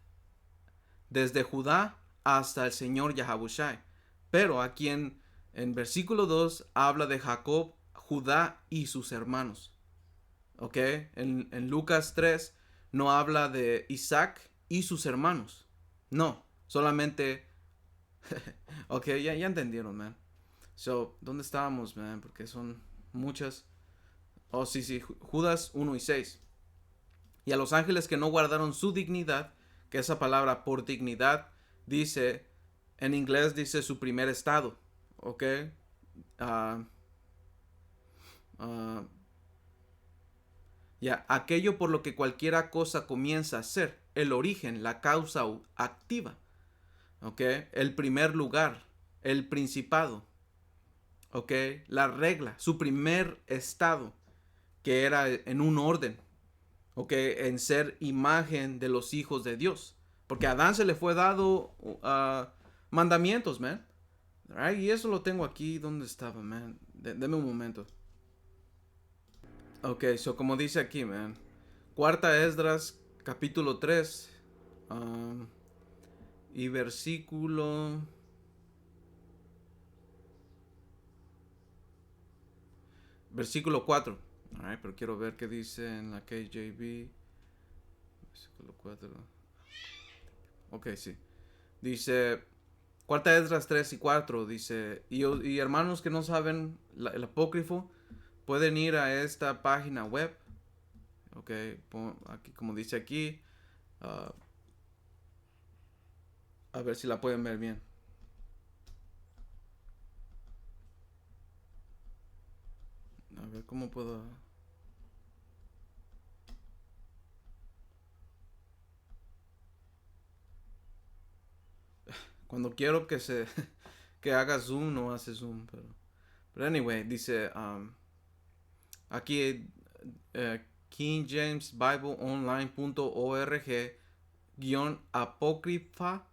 desde Judá hasta el Señor Yahabushai. Pero aquí en versículo 2 habla de Jacob, Judá y sus hermanos. ¿Ok? En Lucas 3 no habla de Isaac y sus hermanos. No, solamente... Ok, ya entendieron, man. So, ¿dónde estábamos, man? Porque son muchas. Oh, sí, Judas 1 y 6. Y a los ángeles que no guardaron su dignidad, que esa palabra por dignidad dice, en inglés dice su primer estado, ¿ok? Ah, ah, ya, aquello por lo que cualquiera cosa comienza a ser, el origen, la causa activa, ¿ok? El primer lugar, el principado, ¿ok? La regla, su primer estado, que era en un orden, ¿ok? En ser imagen de los hijos de Dios. Porque a Adán se le fue dado mandamientos, man. Right? Y eso lo tengo aquí. ¿Dónde estaba, man? Deme un momento. Ok, so como dice aquí, man. Cuarta Esdras, capítulo 3. Y versículo 4. Alright, pero quiero ver qué dice en la KJV. Versículo 4. Ok, sí. Dice, Cuarta Esdras 3 y 4 dice, y hermanos que no saben el apócrifo, pueden ir a esta página web, ok, aquí, como dice aquí, uh, a ver si la pueden ver bien. A ver cómo puedo... Cuando quiero que haga zoom, no hace zoom, pero anyway, dice, aquí, King James Bible Online.org guión apócrifa,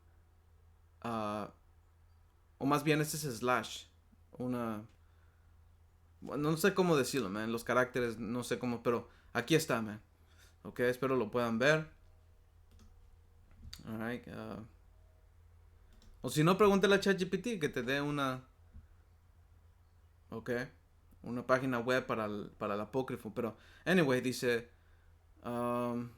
o más bien este es slash, una, bueno, no sé cómo decirlo, man, los caracteres, no sé cómo, pero aquí está, man, ok, espero lo puedan ver, alright, o si no, pregúntale a ChatGPT que te dé ok, una página web para el apócrifo, pero, anyway, dice, um,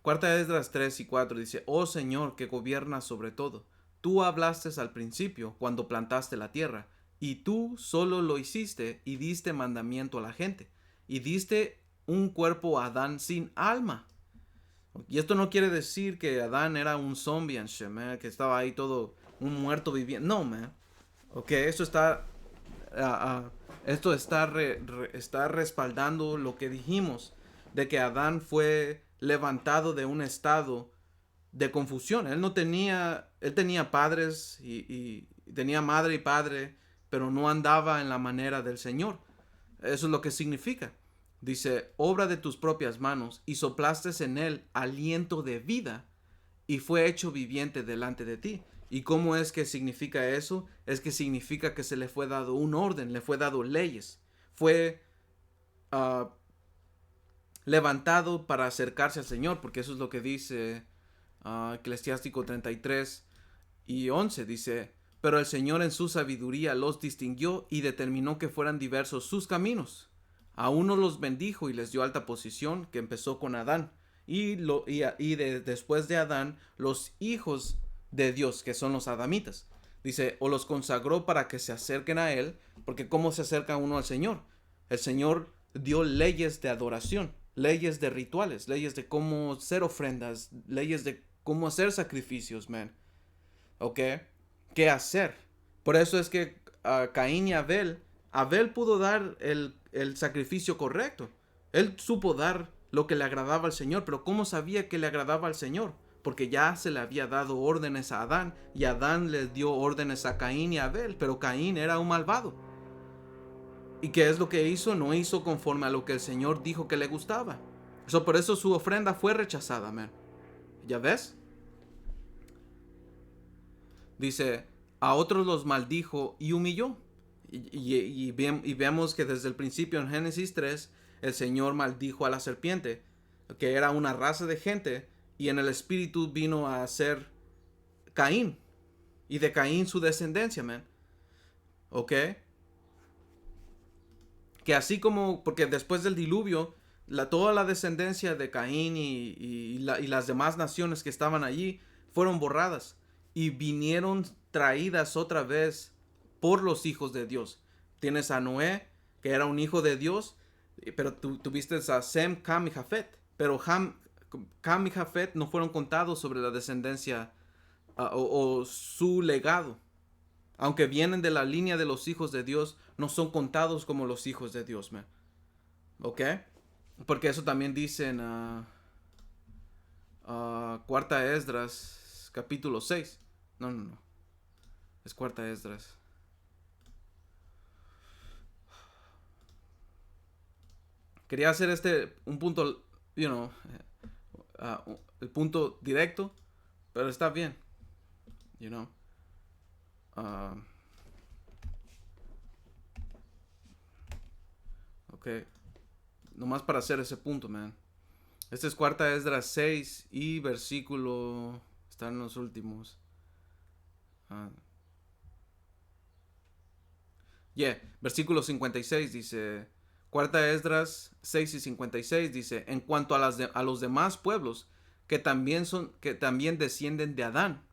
Cuarta Esdras 3 y 4 dice, oh Señor que gobierna sobre todo, tú hablaste al principio cuando plantaste la tierra, y tú solo lo hiciste y diste mandamiento a la gente, y diste un cuerpo a Adán sin alma. Y esto no quiere decir que Adán era un zombie and shit, man, que estaba ahí todo un muerto viviendo. No, man. Ok, esto está respaldando lo que dijimos de que Adán fue levantado de un estado de confusión. Él tenía padres y tenía madre y padre, pero no andaba en la manera del Señor. Eso es lo que significa. Dice, obra de tus propias manos, y soplaste en él aliento de vida, y fue hecho viviente delante de ti. ¿Y cómo es que significa eso? Es que significa que se le fue dado un orden, le fue dado leyes. Fue uh, levantado para acercarse al Señor, porque eso es lo que dice Eclesiástico 33:11. Dice, pero el Señor en su sabiduría los distinguió y determinó que fueran diversos sus caminos. A uno los bendijo y les dio alta posición, que empezó con Adán. Después de Adán, los hijos de Dios, que son los adamitas. Dice, o los consagró para que se acerquen a él, porque ¿cómo se acerca uno al Señor? El Señor dio leyes de adoración, leyes de rituales, leyes de cómo hacer ofrendas, leyes de cómo hacer sacrificios, man. ¿Ok? ¿Qué hacer? Por eso es que Caín y Abel pudo dar el sacrificio correcto. Él supo dar lo que le agradaba al Señor, pero ¿cómo sabía que le agradaba al Señor? Porque ya se le había dado órdenes a Adán, y Adán le dio órdenes a Caín y a Abel, pero Caín era un malvado. ¿Y qué es lo que hizo? No hizo conforme a lo que el Señor dijo que le gustaba. Por eso su ofrenda fue rechazada, man. ¿Ya ves? Dice, a otros los maldijo y humilló. Y vemos que desde el principio en Génesis 3, el Señor maldijo a la serpiente, que era una raza de gente, y en el espíritu vino a ser Caín, y de Caín su descendencia, man. ¿Ok? Que así como, porque después del diluvio, toda la descendencia de Caín y las demás naciones que estaban allí fueron borradas y vinieron traídas otra vez por los hijos de Dios. Tienes a Noé, que era un hijo de Dios, pero tuviste a Sem, Cam y Jafet. Pero Cam y Jafet no fueron contados sobre la descendencia o su legado. Aunque vienen de la línea de los hijos de Dios, no son contados como los hijos de Dios, man. ¿Ok? Porque eso también dice en Cuarta Esdras, capítulo 6. No. Es Cuarta Esdras. Quería hacer un punto, el punto directo, pero está bien, ok, nomás para hacer ese punto, man. Este es Cuarta Esdras 6 y versículo, están en los últimos. Versículo 56 dice, Cuarta Esdras 6 y 56 dice, en cuanto a los demás pueblos que también descienden de Adán,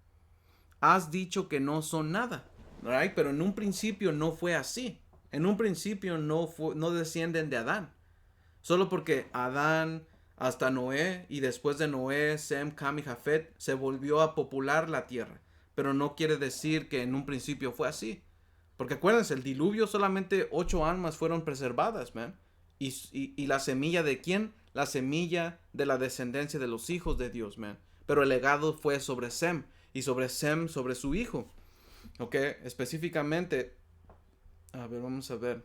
has dicho que no son nada, right? Pero en un principio no fue así. En un principio no descienden de Adán. Solo porque Adán hasta Noé, y después de Noé, Sem, Cam y Jafet, se volvió a popular la tierra. Pero no quiere decir que en un principio fue así. Porque acuérdense, el diluvio solamente 8 almas fueron preservadas, man. Y la semilla de quién? La semilla de la descendencia de los hijos de Dios, man. Pero el legado fue sobre Sem. Y sobre Sem, sobre su hijo. Ok, específicamente. A ver, vamos a ver.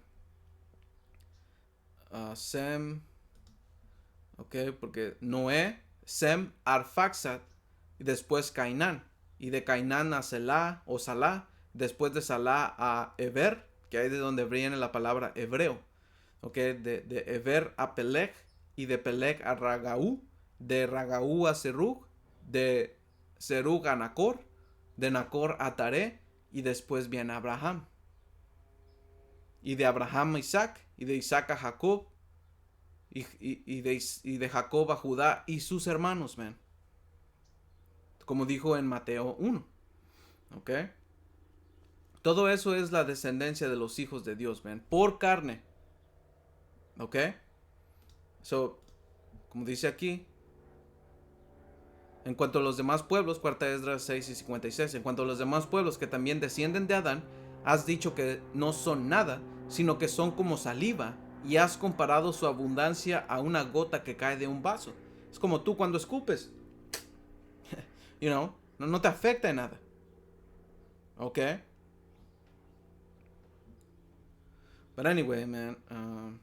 Sem. Ok, porque Noé, Sem, Arfaxad. Y después Cainán. Y de Cainán a Selah o Salah. Después de Salah a Eber, que ahí de donde viene la palabra hebreo. Ok, de Eber a Peleg, y de Peleg a Ragaú, de Ragaú a Serug, de Serug a Nacor, de Nacor a Taré, y después viene Abraham. Y de Abraham a Isaac, y de Isaac a Jacob, y de Jacob a Judá y sus hermanos, man. Como dijo en Mateo 1. ¿Ok? Todo eso es la descendencia de los hijos de Dios, man, por carne. ¿Ok? So, como dice aquí, en cuanto a los demás pueblos, cuarta Esdras 6 y 56, en cuanto a los demás pueblos que también descienden de Adán, has dicho que no son nada, sino que son como saliva, y has comparado su abundancia a una gota que cae de un vaso. Es como tú cuando escupes, no te afecta en nada. ¿Ok? But anyway, man.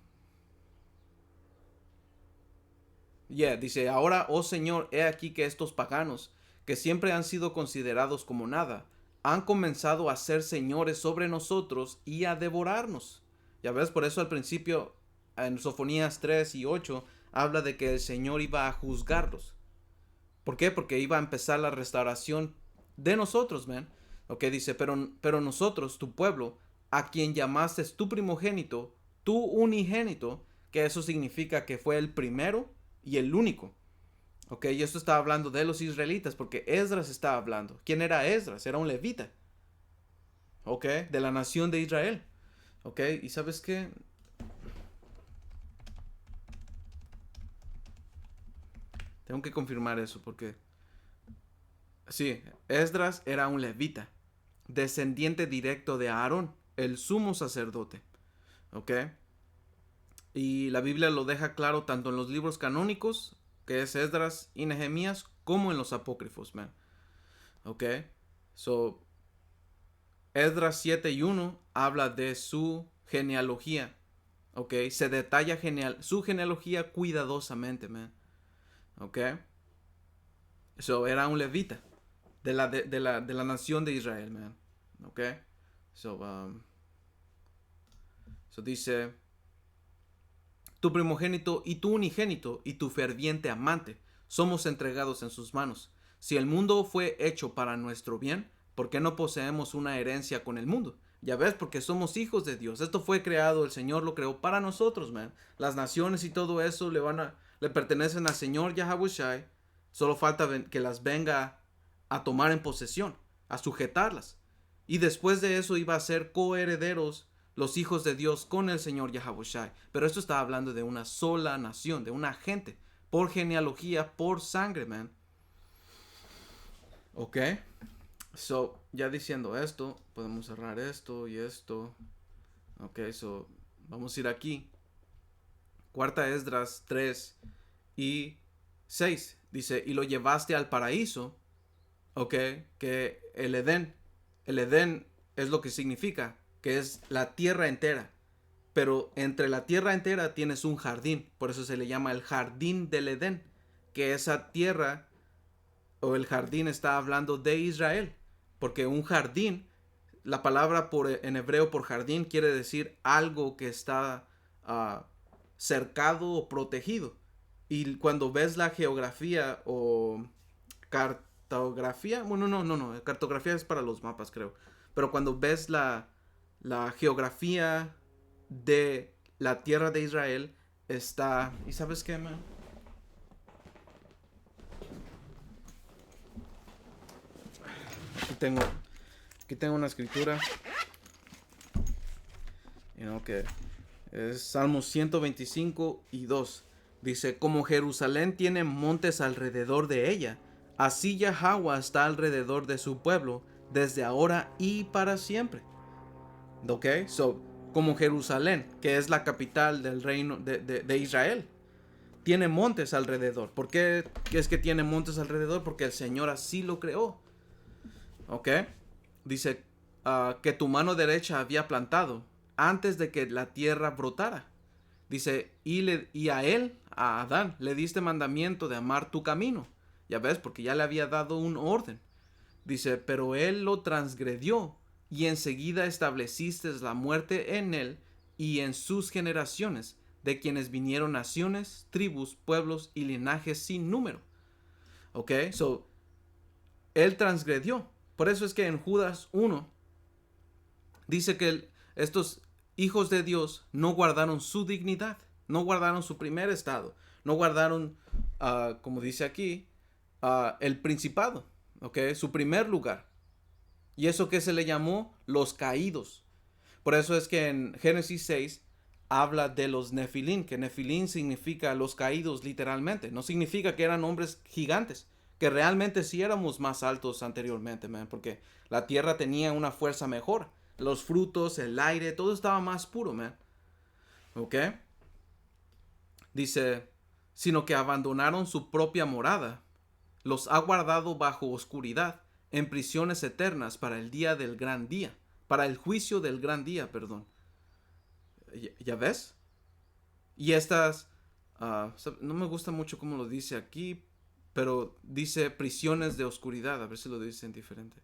Dice, ahora, oh Señor, he aquí que estos paganos, que siempre han sido considerados como nada, han comenzado a ser señores sobre nosotros y a devorarnos. Ya ves, por eso al principio, en Sofonías 3 y 8, habla de que el Señor iba a juzgarlos. ¿Por qué? Porque iba a empezar la restauración de nosotros, man. Ok, dice, pero nosotros, tu pueblo, a quien llamaste tu primogénito, tu unigénito, que eso significa que fue el primero y el único. Ok, y esto está hablando de los israelitas, porque Esdras está hablando. ¿Quién era Esdras? Era un levita. Ok, de la nación de Israel. Ok, y ¿sabes qué? Tengo que confirmar eso, porque sí, Esdras era un levita, descendiente directo de Aarón, el sumo sacerdote. ¿Ok? Y la Biblia lo deja claro tanto en los libros canónicos, que es Esdras y Nehemías, como en los apócrifos, man. ¿Ok? So, Esdras 7 y 1 habla de su genealogía. ¿Ok? Se detalla su genealogía cuidadosamente, man. ¿Ok? So, era un levita de la nación de Israel, man. ¿Ok? So, dice, tu primogénito y tu unigénito y tu ferviente amante somos entregados en sus manos. Si el mundo fue hecho para nuestro bien, ¿por qué no poseemos una herencia con el mundo? Ya ves, porque somos hijos de Dios. Esto fue creado, el Señor lo creó para nosotros, man. Las naciones y todo eso le pertenecen al Señor Yahawashi. Solo falta que las venga a tomar en posesión, a sujetarlas. Y después de eso iba a ser coherederos los hijos de Dios con el Señor Yahawashi. Pero esto está hablando de una sola nación, de una gente, por genealogía, por sangre, man. Ok. So, ya diciendo esto, podemos cerrar esto y esto. Ok, so, vamos a ir aquí. Cuarta Esdras 3 y 6. Dice, y lo llevaste al paraíso. Ok, que el Edén es lo que significa, que es la tierra entera. Pero entre la tierra entera tienes un jardín, por eso se le llama el jardín del Edén, que esa tierra o el jardín está hablando de Israel, porque un jardín, la palabra en hebreo por jardín quiere decir algo que está cercado o protegido. Y cuando ves la geografía o cartografía, bueno, no, cartografía es para los mapas, creo. Pero cuando ves la geografía de la tierra de Israel, está... ¿Y sabes qué, man? Aquí tengo, aquí tengo una escritura, que es Salmos 125 y 2. Dice, como Jerusalén tiene montes alrededor de ella, así Yahweh está alrededor de su pueblo, desde ahora y para siempre. ¿Ok? So, como Jerusalén, que es la capital del reino de Israel, tiene montes alrededor. ¿Por qué es que tiene montes alrededor? Porque el Señor así lo creó. ¿Ok? Dice que tu mano derecha había plantado antes de que la tierra brotara. Dice, y a él, a Adán, le diste mandamiento de amar tu camino. Ya ves, porque ya le había dado un orden. Dice, pero él lo transgredió y enseguida estableciste la muerte en él y en sus generaciones, de quienes vinieron naciones, tribus, pueblos y linajes sin número. Ok, so, él transgredió. Por eso es que en Judas 1 dice que estos hijos de Dios no guardaron su dignidad, no guardaron su primer estado, no guardaron, como dice aquí, el principado, ¿ok? Su primer lugar. Y eso que se le llamó los caídos. Por eso es que en Génesis 6 habla de los Nefilín, que Nefilín significa los caídos literalmente. No significa que eran hombres gigantes, que realmente sí éramos más altos anteriormente, man, porque la tierra tenía una fuerza mejor. Los frutos, el aire, todo estaba más puro, man. ¿Ok? Dice, sino que abandonaron su propia morada. Los ha guardado bajo oscuridad, en prisiones eternas para el día del gran día, para el juicio del gran día, perdón. ¿Ya ves? Y estas, no me gusta mucho cómo lo dice aquí, pero dice prisiones de oscuridad, a ver si lo dicen diferente.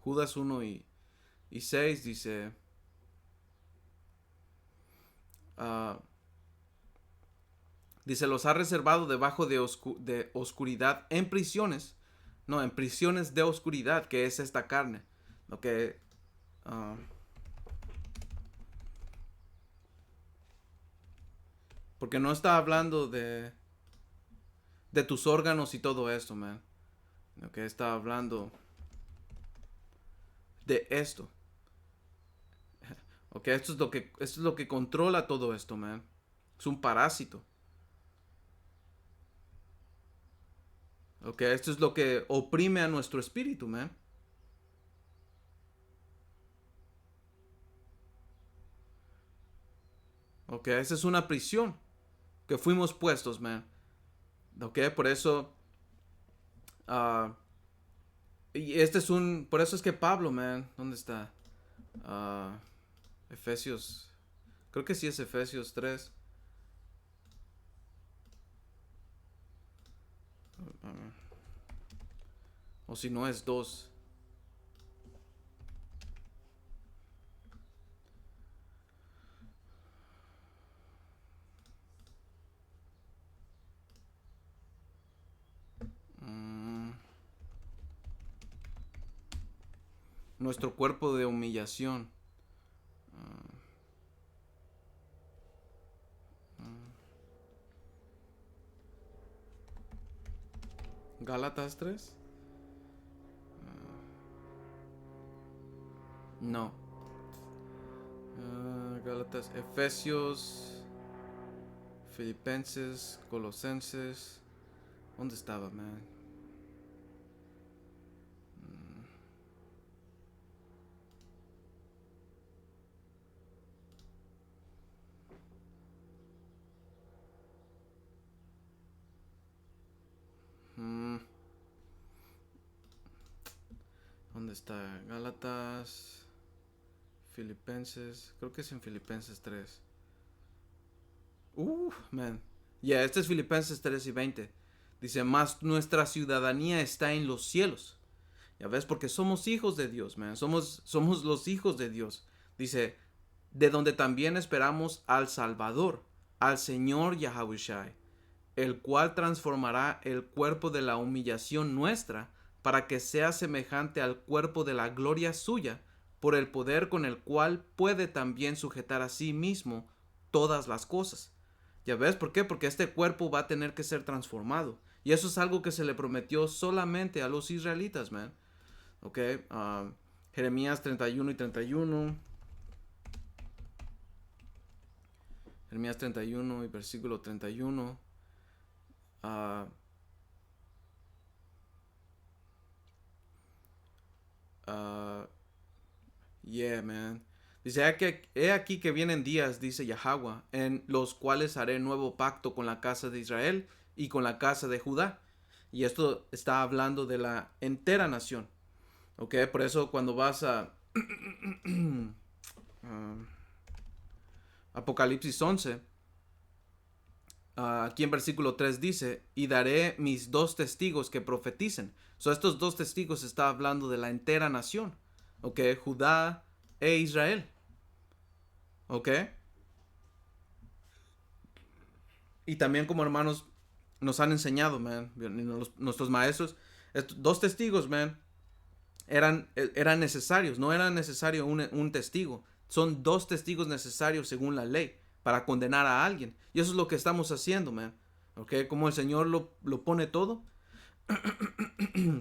Judas 1 y 6 dice, uh, dice, los ha reservado debajo de oscuridad en prisiones, no, en prisiones de oscuridad, que es esta carne. Lo que... porque no está hablando de tus órganos y todo esto, man. Lo que está hablando de esto. Ok, esto es lo que controla todo esto, man. Es un parásito. Ok, esto es lo que oprime a nuestro espíritu, man. Ok, esa es una prisión que fuimos puestos, man. Ok, por eso... Uh, y este es un... Por eso es que Pablo, man, ¿dónde está? Uh, Efesios... Creo que sí es Efesios 3. O si no es 2. Nuestro cuerpo de humillación. Gálatas 3. No. Gálatas, Efesios, Filipenses, Colosenses. ¿Dónde estaba, man? ¿Dónde está? Gálatas, Filipenses. Creo que es en Filipenses 3. Man. Ya, este es Filipenses 3 y 20. Dice, más nuestra ciudadanía está en los cielos. Ya ves, porque somos hijos de Dios, man. Somos los hijos de Dios. Dice, de donde también esperamos al Salvador, al Señor Yahushai, el cual transformará el cuerpo de la humillación nuestra para que sea semejante al cuerpo de la gloria suya, por el poder con el cual puede también sujetar a sí mismo todas las cosas. ¿Ya ves por qué? Porque este cuerpo va a tener que ser transformado. Y eso es algo que se le prometió solamente a los israelitas, man. Ok, Jeremías 31 y 31. Jeremías 31 y versículo 31. Yeah, man. Dice, he aquí que vienen días, dice Yahweh, en los cuales haré nuevo pacto con la casa de Israel y con la casa de Judá. Y esto está hablando de la entera nación. Ok, por eso cuando vas a Apocalipsis 11, aquí en versículo 3 dice, y daré mis dos testigos que profeticen. Estos dos testigos está hablando de la entera nación. Ok, Judá e Israel. Ok. Y también como hermanos nos han enseñado, man, nuestros maestros, estos dos testigos, man, eran necesarios, no era necesario un testigo, son dos testigos necesarios según la ley para condenar a alguien. Y eso es lo que estamos haciendo, man. ¿Ok? Como el Señor lo pone todo.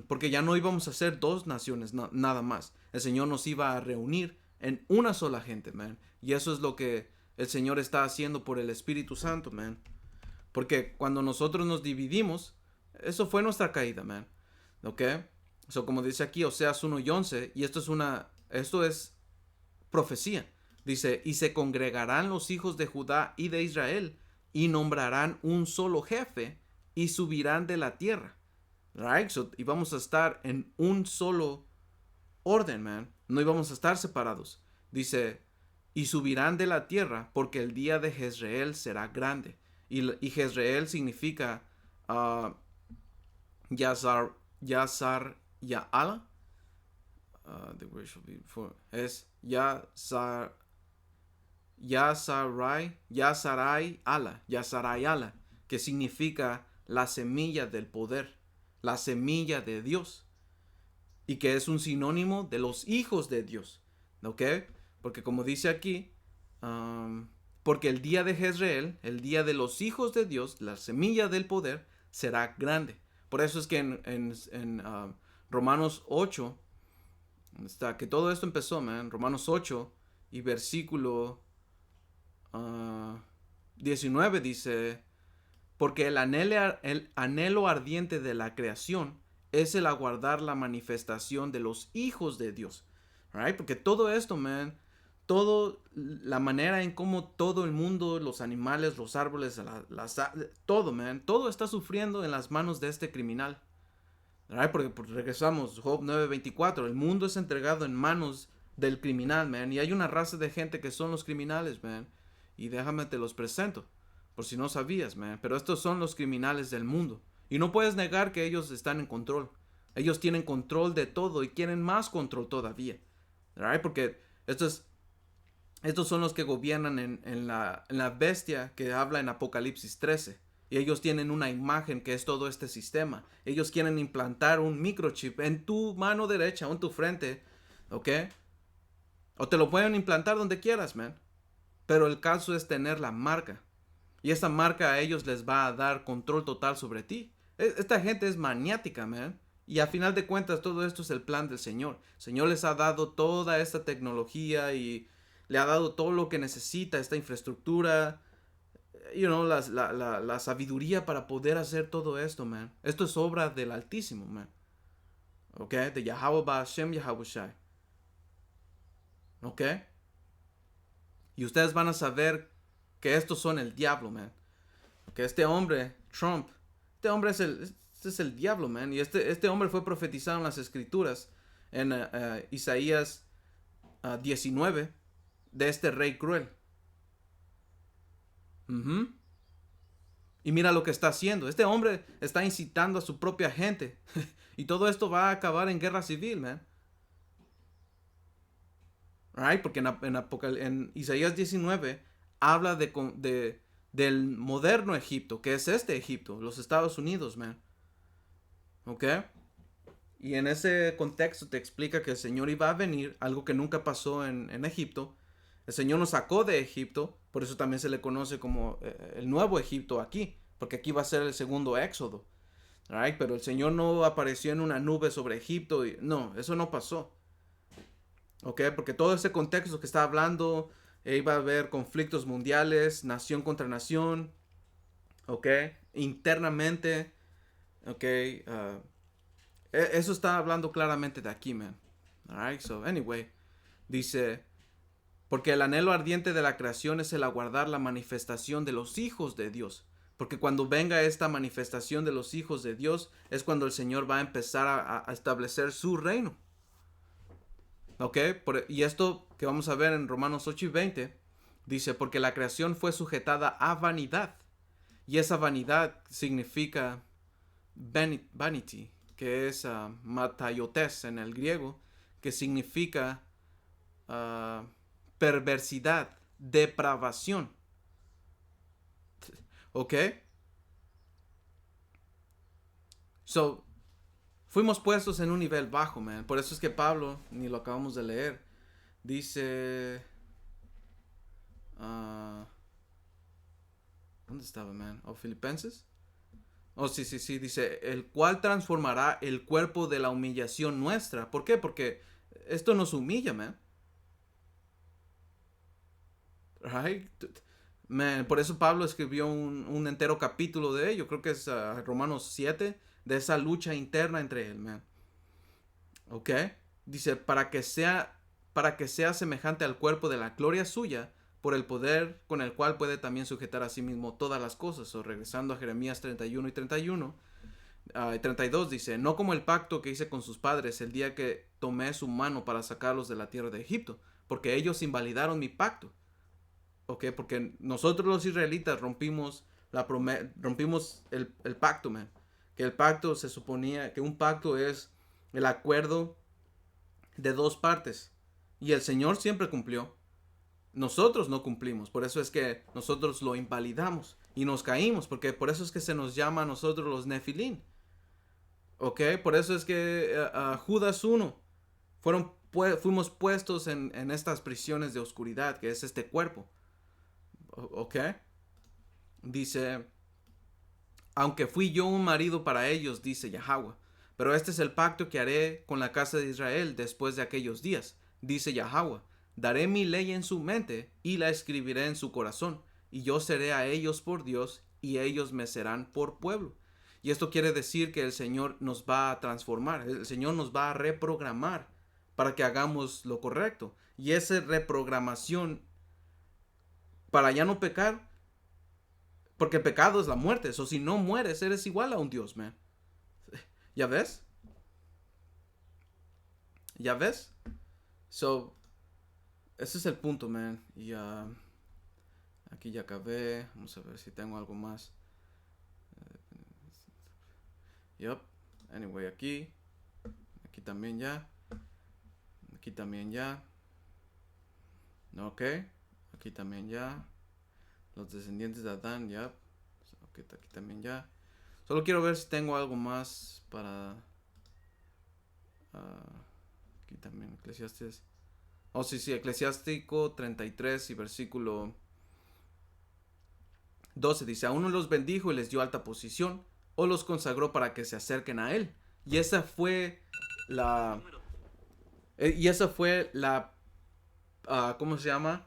Porque ya no íbamos a ser dos naciones, nada más. El Señor nos iba a reunir en una sola gente, man. Y eso es lo que el Señor está haciendo por el Espíritu Santo, man. Porque cuando nosotros nos dividimos, eso fue nuestra caída, man. ¿Ok? So, como dice aquí, Oseas 1:11, y esto es profecía. Dice, y se congregarán los hijos de Judá y de Israel, y nombrarán un solo jefe, y subirán de la tierra. Right? So, y vamos a estar en un solo orden, man. No íbamos a estar separados. Dice, y subirán de la tierra, porque el día de Jezreel será grande. Y Jezreel significa Yazar, Yazar Yaala. The word shall be for, es Yazarai Ala, que significa la semilla del poder, la semilla de Dios, y que es un sinónimo de los hijos de Dios, ¿ok? Porque como dice aquí, porque el día de Jezreel, el día de los hijos de Dios, la semilla del poder, será grande. Por eso es que en Romanos 8, está, que todo esto empezó, man, Romanos 8 y versículo 19 dice, porque el anhelo ardiente de la creación es el aguardar la manifestación de los hijos de Dios. Right? Porque todo esto, man, la manera en cómo todo el mundo, los animales, los árboles, todo, man, todo está sufriendo en las manos de este criminal. Right? Porque regresamos, Job 9:24, el mundo es entregado en manos del criminal, man, y hay una raza de gente que son los criminales, man, y déjame te los presento, por si no sabías, man, pero estos son los criminales del mundo, y no puedes negar que ellos están en control, ellos tienen control de todo y quieren más control todavía, right? Porque estos son los que gobiernan en la bestia que habla en Apocalipsis 13. Y ellos tienen una imagen que es todo este sistema. Ellos quieren implantar un microchip en tu mano derecha o en tu frente. ¿Ok? O te lo pueden implantar donde quieras, man. Pero el caso es tener la marca. Y esa marca a ellos les va a dar control total sobre ti. Esta gente es maniática, man. Y a final de cuentas todo esto es el plan del Señor. El Señor les ha dado toda esta tecnología y le ha dado todo lo que necesita, esta infraestructura, la sabiduría para poder hacer todo esto, man. Esto es obra del Altísimo, man. ¿Ok? De Yahweh Ba'ashem Yahabushai. ¿Ok? Y ustedes van a saber que estos son el diablo, man. Que este hombre, Trump, este es el diablo, man. Y este hombre fue profetizado en las escrituras, en Isaías 19, de este rey cruel. Uh-huh. Y mira lo que está haciendo. Este hombre está incitando a su propia gente. Y todo esto va a acabar en guerra civil, man. Right? Porque en Isaías 19 habla del moderno Egipto, que es este Egipto, los Estados Unidos, man. ¿Ok? Y en ese contexto te explica que el Señor iba a venir, algo que nunca pasó en Egipto. El Señor nos sacó de Egipto, por eso también se le conoce como el nuevo Egipto aquí, porque aquí va a ser el segundo éxodo. Right? Pero el Señor no apareció en una nube sobre Egipto. No, eso no pasó. ¿Ok? Porque todo ese contexto que está hablando, iba a haber conflictos mundiales, nación contra nación. ¿Ok? Internamente. ¿Ok? Eso está hablando claramente de aquí, man. Alright, so anyway, dice, porque el anhelo ardiente de la creación es el aguardar la manifestación de los hijos de Dios. Porque cuando venga esta manifestación de los hijos de Dios, es cuando el Señor va a empezar a establecer su reino. ¿Ok? Y esto que vamos a ver en Romanos 8:20, dice, porque la creación fue sujetada a vanidad. Y esa vanidad significa vanity, que es matayotes en el griego, que significa perversidad, depravación. ¿Ok? So, fuimos puestos en un nivel bajo, man. Por eso es que Pablo, ni lo acabamos de leer, dice... ¿Dónde estaba, man? ¿O Filipenses? Oh, sí, sí, sí, dice, el cual transformará el cuerpo de la humillación nuestra. ¿Por qué? Porque esto nos humilla, man. Right? Man, por eso Pablo escribió un entero capítulo de ello, creo que es Romanos 7, de esa lucha interna entre él, man. ¿Ok? Dice, para que sea semejante al cuerpo de la gloria suya, por el poder con el cual puede también sujetar a sí mismo todas las cosas. O regresando a Jeremías 31 y 31, 32 dice, no como el pacto que hice con sus padres el día que tomé su mano para sacarlos de la tierra de Egipto, porque ellos invalidaron mi pacto. ¿Ok? Porque nosotros los israelitas rompimos el pacto, man. Que el pacto se suponía que un pacto es el acuerdo de dos partes. Y el Señor siempre cumplió. Nosotros no cumplimos. Por eso es que nosotros lo invalidamos y nos caímos. Porque por eso es que se nos llama a nosotros los Nefilín. ¿Ok? Por eso es que Judas 1 fuimos puestos en estas prisiones de oscuridad, que es este cuerpo. ¿Ok? Dice, aunque fui yo un marido para ellos, dice Yahweh. Pero este es el pacto que haré con la casa de Israel después de aquellos días, dice Yahweh. Daré mi ley en su mente y la escribiré en su corazón, y yo seré a ellos por Dios, y ellos me serán por pueblo. Y esto quiere decir que el Señor nos va a transformar, el Señor nos va a reprogramar para que hagamos lo correcto. Y esa reprogramación para ya no pecar, porque el pecado es la muerte. Eso si no mueres, eres igual a un Dios, man. ¿Ya ves? ¿Ya ves? So, ese es el punto, man. Y aquí ya acabé. Vamos a ver si tengo algo más. Yup. Anyway, aquí. Aquí también ya. Aquí también ya. Ok. Aquí también ya. Los descendientes de Adán, ya. Ok, aquí también ya. Solo quiero ver si tengo algo más para... aquí también, Eclesiastes. Oh, sí, sí, Eclesiástico 33 y versículo 12 dice, a uno los bendijo y les dio alta posición, o los consagró para que se acerquen a él. Y esa fue la... y esa fue la... ¿cómo se llama?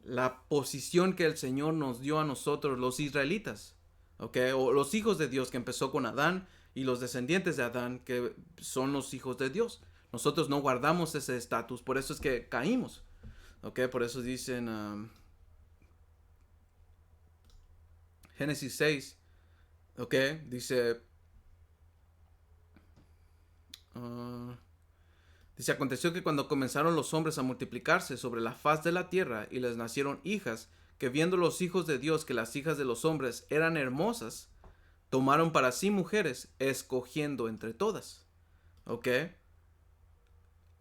La posición que el Señor nos dio a nosotros, los israelitas. ¿Ok? O los hijos de Dios, que empezó con Adán, y los descendientes de Adán, que son los hijos de Dios. Nosotros no guardamos ese estatus, por eso es que caímos. ¿Ok? Por eso dicen... Génesis 6, ¿ok? Dice, uh, dice, aconteció que cuando comenzaron los hombres a multiplicarse sobre la faz de la tierra y les nacieron hijas, que viendo los hijos de Dios que las hijas de los hombres eran hermosas, tomaron para sí mujeres, escogiendo entre todas, ¿ok?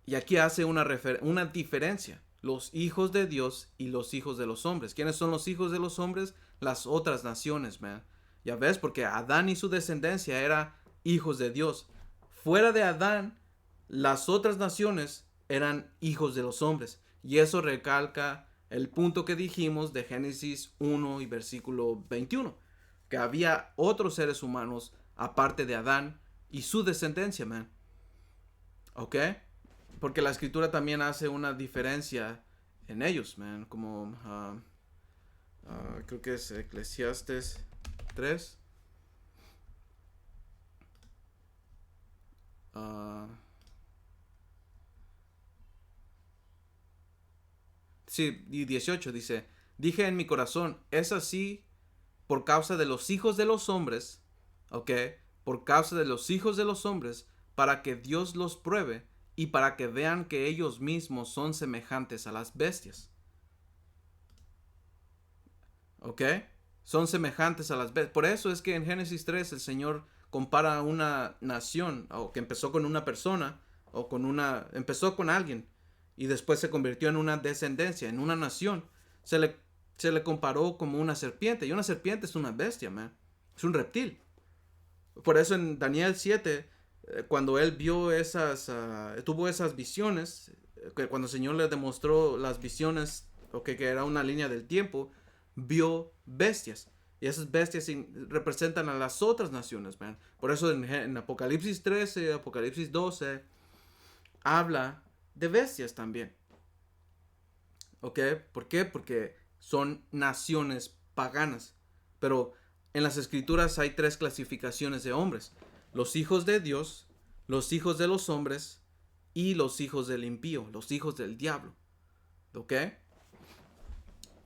Y aquí hace una diferencia, los hijos de Dios y los hijos de los hombres. ¿Quiénes son los hijos de los hombres? Las otras naciones, man. Ya ves, porque Adán y su descendencia eran hijos de Dios. Fuera de Adán, las otras naciones eran hijos de los hombres. Y eso recalca el punto que dijimos de Génesis 1 y versículo 21. Que había otros seres humanos aparte de Adán y su descendencia, man. ¿Ok? Porque la escritura también hace una diferencia en ellos, man. Como creo que es Eclesiastes 3. Sí, y 18 dice, dije en mi corazón, es así por causa de los hijos de los hombres, ¿ok? Por causa de los hijos de los hombres, para que Dios los pruebe y para que vean que ellos mismos son semejantes a las bestias. ¿Ok? Son semejantes a las bestias. Por eso es que en Génesis 3 el Señor compara a una nación, o que empezó con una persona, o con una... empezó con alguien, y después se convirtió en una descendencia, en una nación. Se le, se le comparó como una serpiente, y una serpiente es una bestia, man. Es un reptil. Por eso en Daniel 7, cuando él vio tuvo esas visiones, que cuando el Señor le demostró las visiones, o que era una línea del tiempo, vio bestias. Y esas bestias representan a las otras naciones, man. Por eso en Apocalipsis 13, Apocalipsis 12, habla de bestias también. ¿Ok? ¿Por qué? Porque son naciones paganas. Pero en las escrituras hay tres clasificaciones de hombres. Los hijos de Dios, los hijos de los hombres y los hijos del impío, los hijos del diablo. ¿Ok?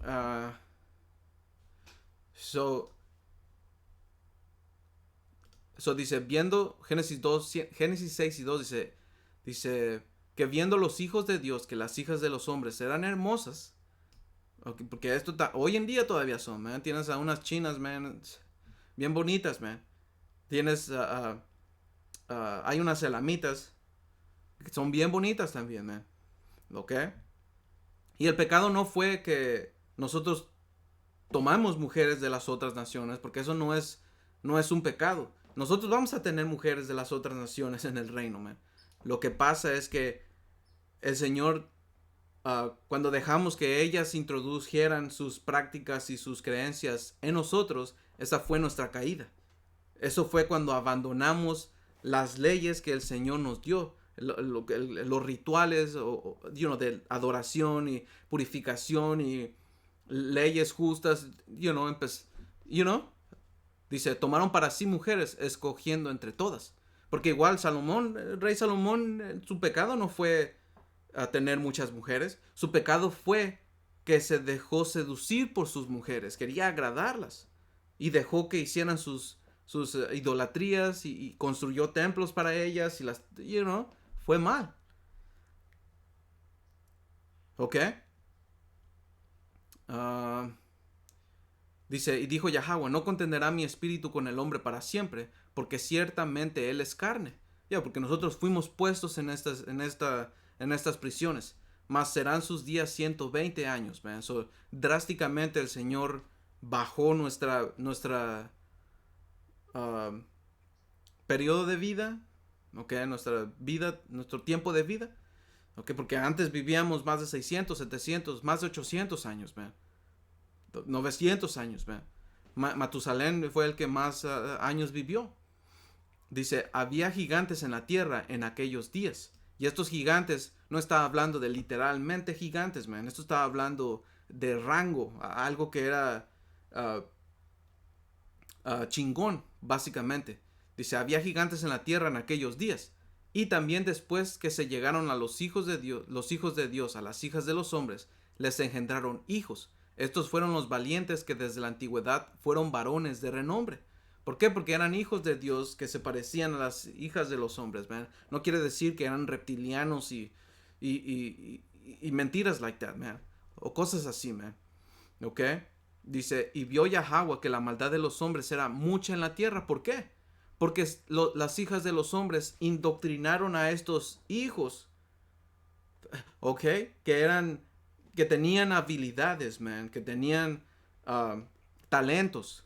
Uh, so dice, viendo Génesis 6 y 2 dice que viendo los hijos de Dios, que las hijas de los hombres eran hermosas, okay, porque esto hoy en día todavía son, man. Tienes a unas chinas, man, bien bonitas, man. Tienes, hay unas elamitas que son bien bonitas también, man. ¿Ok? Y el pecado no fue que nosotros tomamos mujeres de las otras naciones, porque eso no es un pecado. Nosotros vamos a tener mujeres de las otras naciones en el reino, man. Lo que pasa es que el Señor, cuando dejamos que ellas introdujeran sus prácticas y sus creencias en nosotros, esa fue nuestra caída. Eso fue cuando abandonamos las leyes que el Señor nos dio, los rituales de adoración y purificación y leyes justas, dice, tomaron para sí mujeres, escogiendo entre todas. Porque igual el rey Salomón, su pecado no fue a tener muchas mujeres, su pecado fue que se dejó seducir por sus mujeres, quería agradarlas y dejó que hicieran sus idolatrías y construyó templos para ellas y las, fue mal. ¿Ok? Dice, y dijo Yahweh, no contenderá mi espíritu con el hombre para siempre, porque ciertamente él es carne. Ya, porque nosotros fuimos puestos en estas prisiones, mas serán sus días 120 años, man. So, drásticamente el Señor bajó nuestra periodo de vida, ¿ok? Nuestra vida, nuestro tiempo de vida, ¿ok? Porque antes vivíamos más de 600, 700, más de 800 años, man. 900 años, man. Matusalén fue el que más años vivió. Dice, había gigantes en la tierra en aquellos días. Y estos gigantes no estaba hablando de literalmente gigantes, man. Esto estaba hablando de rango, algo que era chingón, básicamente. Dice, había gigantes en la tierra en aquellos días. Y también después que se llegaron a los hijos de Dios, a las hijas de los hombres, les engendraron hijos. Estos fueron los valientes que desde la antigüedad fueron varones de renombre. ¿Por qué? Porque eran hijos de Dios que se parecían a las hijas de los hombres, man. No quiere decir que eran reptilianos y mentiras like that, man. O cosas así, man. ¿Ok? Dice, y vio Yahweh que la maldad de los hombres era mucha en la tierra. ¿Por qué? Porque las hijas de los hombres indoctrinaron a estos hijos, ¿ok? Que tenían habilidades, man, que tenían talentos.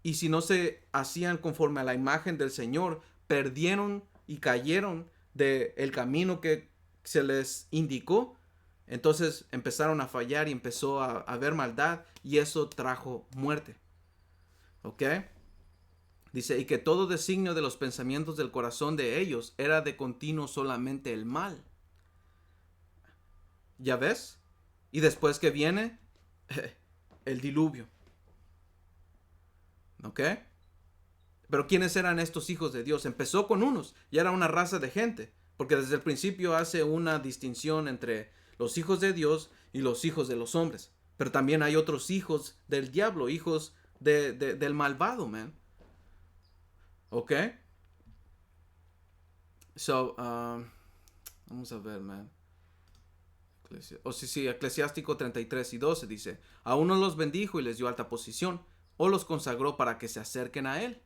Y si no se hacían conforme a la imagen del Señor, perdieron y cayeron del camino que se les indicó. Entonces empezaron a fallar y empezó a haber maldad y eso trajo muerte. ¿Ok? Dice, y que todo designio de los pensamientos del corazón de ellos era de continuo solamente el mal. ¿Ya ves? Y después que viene el diluvio. ¿Ok? Pero ¿quiénes eran estos hijos de Dios? Empezó con unos, y era una raza de gente, porque desde el principio hace una distinción entre los hijos de Dios y los hijos de los hombres. Pero también hay otros hijos del diablo, hijos del malvado, man. ¿Ok? So, vamos a ver, man. Eclesiástico 33 y 12 dice, a unos los bendijo y les dio alta posición, o los consagró para que se acerquen a él.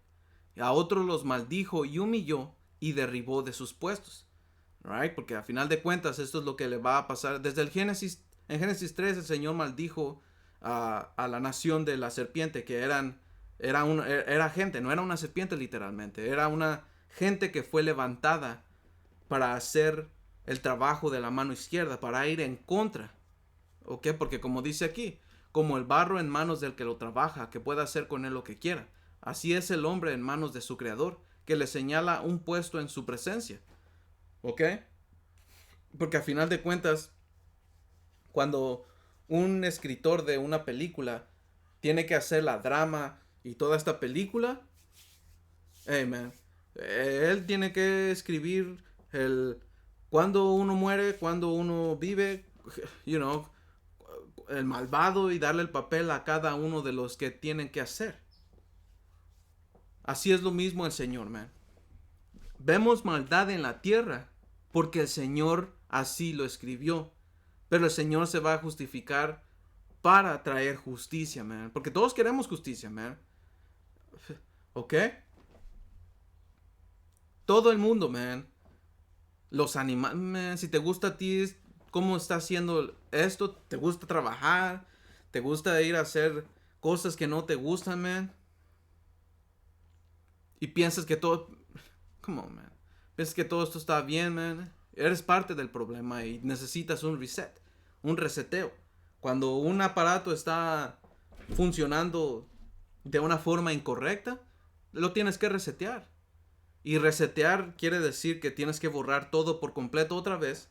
A otros los maldijo y humilló y derribó de sus puestos. Right? Porque a final de cuentas esto es lo que le va a pasar. Desde en Génesis 3 el Señor maldijo a la nación de la serpiente, que era gente, no era una serpiente literalmente, era una gente que fue levantada para hacer el trabajo de la mano izquierda, para ir en contra. ¿Ok? Porque como dice aquí, como el barro en manos del que lo trabaja, que pueda hacer con él lo que quiera. Así es el hombre en manos de su creador, que le señala un puesto en su presencia. ¿Ok? Porque a final de cuentas, cuando un escritor de una película tiene que hacer la drama y toda esta película, hey man, él tiene que escribir el cuando uno muere, cuando uno vive, you know, el malvado y darle el papel a cada uno de los que tienen que hacer. Así es lo mismo el Señor, man. Vemos maldad en la tierra porque el Señor así lo escribió. Pero el Señor se va a justificar para traer justicia, man. Porque todos queremos justicia, man. ¿Ok? Todo el mundo, man. Los animales, man. Si te gusta a ti cómo está haciendo esto, te gusta trabajar, te gusta ir a hacer cosas que no te gustan, man. Y piensas que todo... Come on, man. Piensas que todo esto está bien, man. Eres parte del problema y necesitas un reset, un reseteo. Cuando un aparato está funcionando de una forma incorrecta, lo tienes que resetear. Y resetear quiere decir que tienes que borrar todo por completo otra vez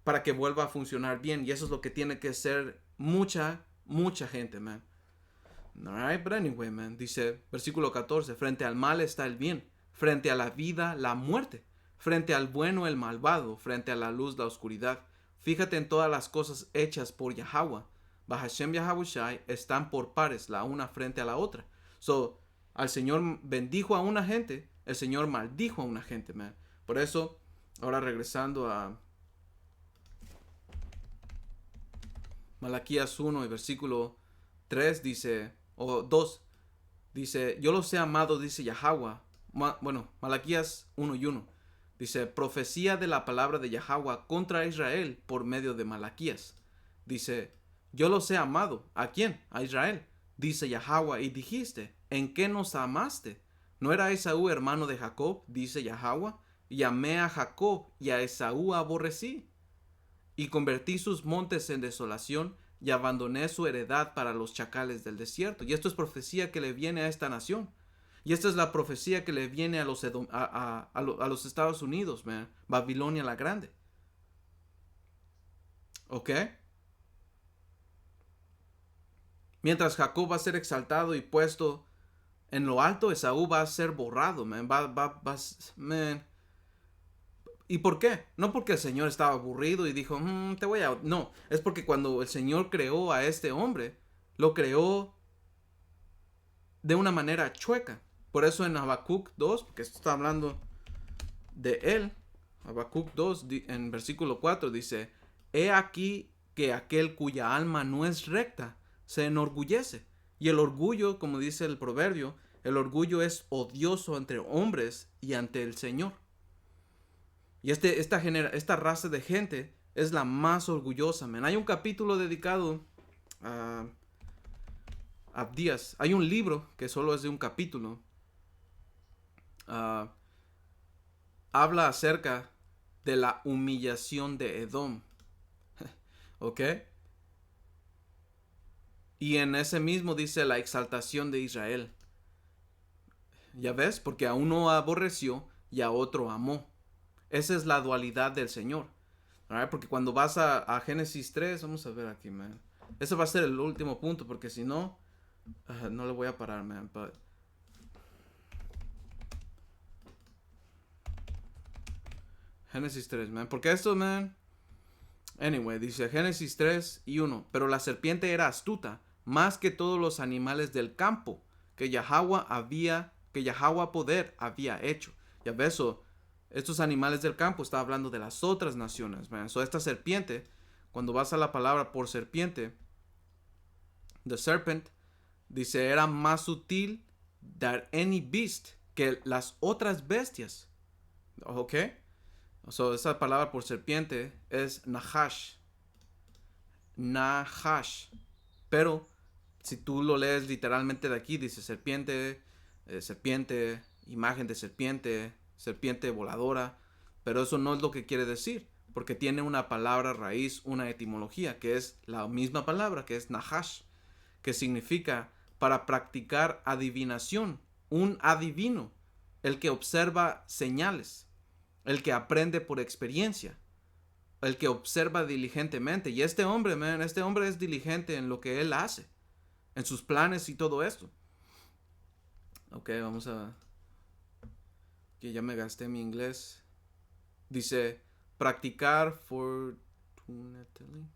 para que vuelva a funcionar bien. Y eso es lo que tiene que ser mucha gente, man. Alright, but anyway, man. Dice, versículo 14, frente al mal está el bien, frente a la vida la muerte, frente al bueno el malvado, frente a la luz la oscuridad. Fíjate en todas las cosas hechas por Yahweh. Bahashem Yahabushai están por pares, la una frente a la otra. So, al Señor bendijo a una gente, el Señor maldijo a una gente, man. Por eso, ahora regresando a Malaquías 1 y versículo 3 dice, o 2, dice, yo los he amado, dice Yahweh. Malaquías 1 y 1. Dice, profecía de la palabra de Yahweh contra Israel por medio de Malaquías. Dice, yo los he amado. ¿A quién? A Israel. Dice Yahweh, y dijiste, ¿en qué nos amaste? ¿No era Esaú hermano de Jacob? Dice Yahweh, y amé a Jacob y a Esaú aborrecí. Y convertí sus montes en desolación y abandoné su heredad para los chacales del desierto. Y esto es profecía que le viene a esta nación. Y esta es la profecía que le viene a los Estados Unidos, man. Babilonia la Grande. ¿Ok? Mientras Jacob va a ser exaltado y puesto en lo alto, Esaú va a ser borrado, man. Man. ¿Y por qué? No porque el Señor estaba aburrido y dijo, te voy a... No, es porque cuando el Señor creó a este hombre, lo creó de una manera chueca. Por eso en Habacuc 2, porque esto está hablando de él, Habacuc 2 en versículo 4 dice, he aquí que aquel cuya alma no es recta se enorgullece. Y el orgullo, como dice el proverbio, el orgullo es odioso entre hombres y ante el Señor. Y esta raza de gente es la más orgullosa, man. Hay un capítulo dedicado a Abdías. Hay un libro que solo es de un capítulo. Habla acerca de la humillación de Edom. ¿Ok? Y en ese mismo dice la exaltación de Israel. ¿Ya ves? Porque a uno aborreció y a otro amó. Esa es la dualidad del Señor. Right? Porque cuando vas a Génesis 3, vamos a ver aquí, man. Ese va a ser el último punto, porque si no, no le voy a parar, man. But... Génesis 3, man. Porque esto, man... Anyway, dice Génesis 3 y 1. Pero la serpiente era astuta, más que todos los animales del campo, que Yahweh poder había hecho. Ya ves, estos animales del campo está hablando de las otras naciones, man. So esta serpiente, cuando vas a la palabra por serpiente, the serpent, dice, era más sutil than any beast, que las otras bestias. ¿Ok? So esa palabra por serpiente es Nahash. Nahash. Pero si tú lo lees literalmente de aquí, dice serpiente, serpiente, imagen de serpiente, serpiente voladora. Pero eso no es lo que quiere decir. porque tiene una palabra raíz, una etimología, que es la misma palabra, que es nahash, que significa para practicar adivinación, un adivino, el que observa señales, el que aprende por experiencia, el que observa diligentemente. Y este hombre, este hombre es diligente en lo que él hace, en sus planes y todo esto. Ok, vamos a... que ya me gasté mi inglés. Dice, practicar fortunately.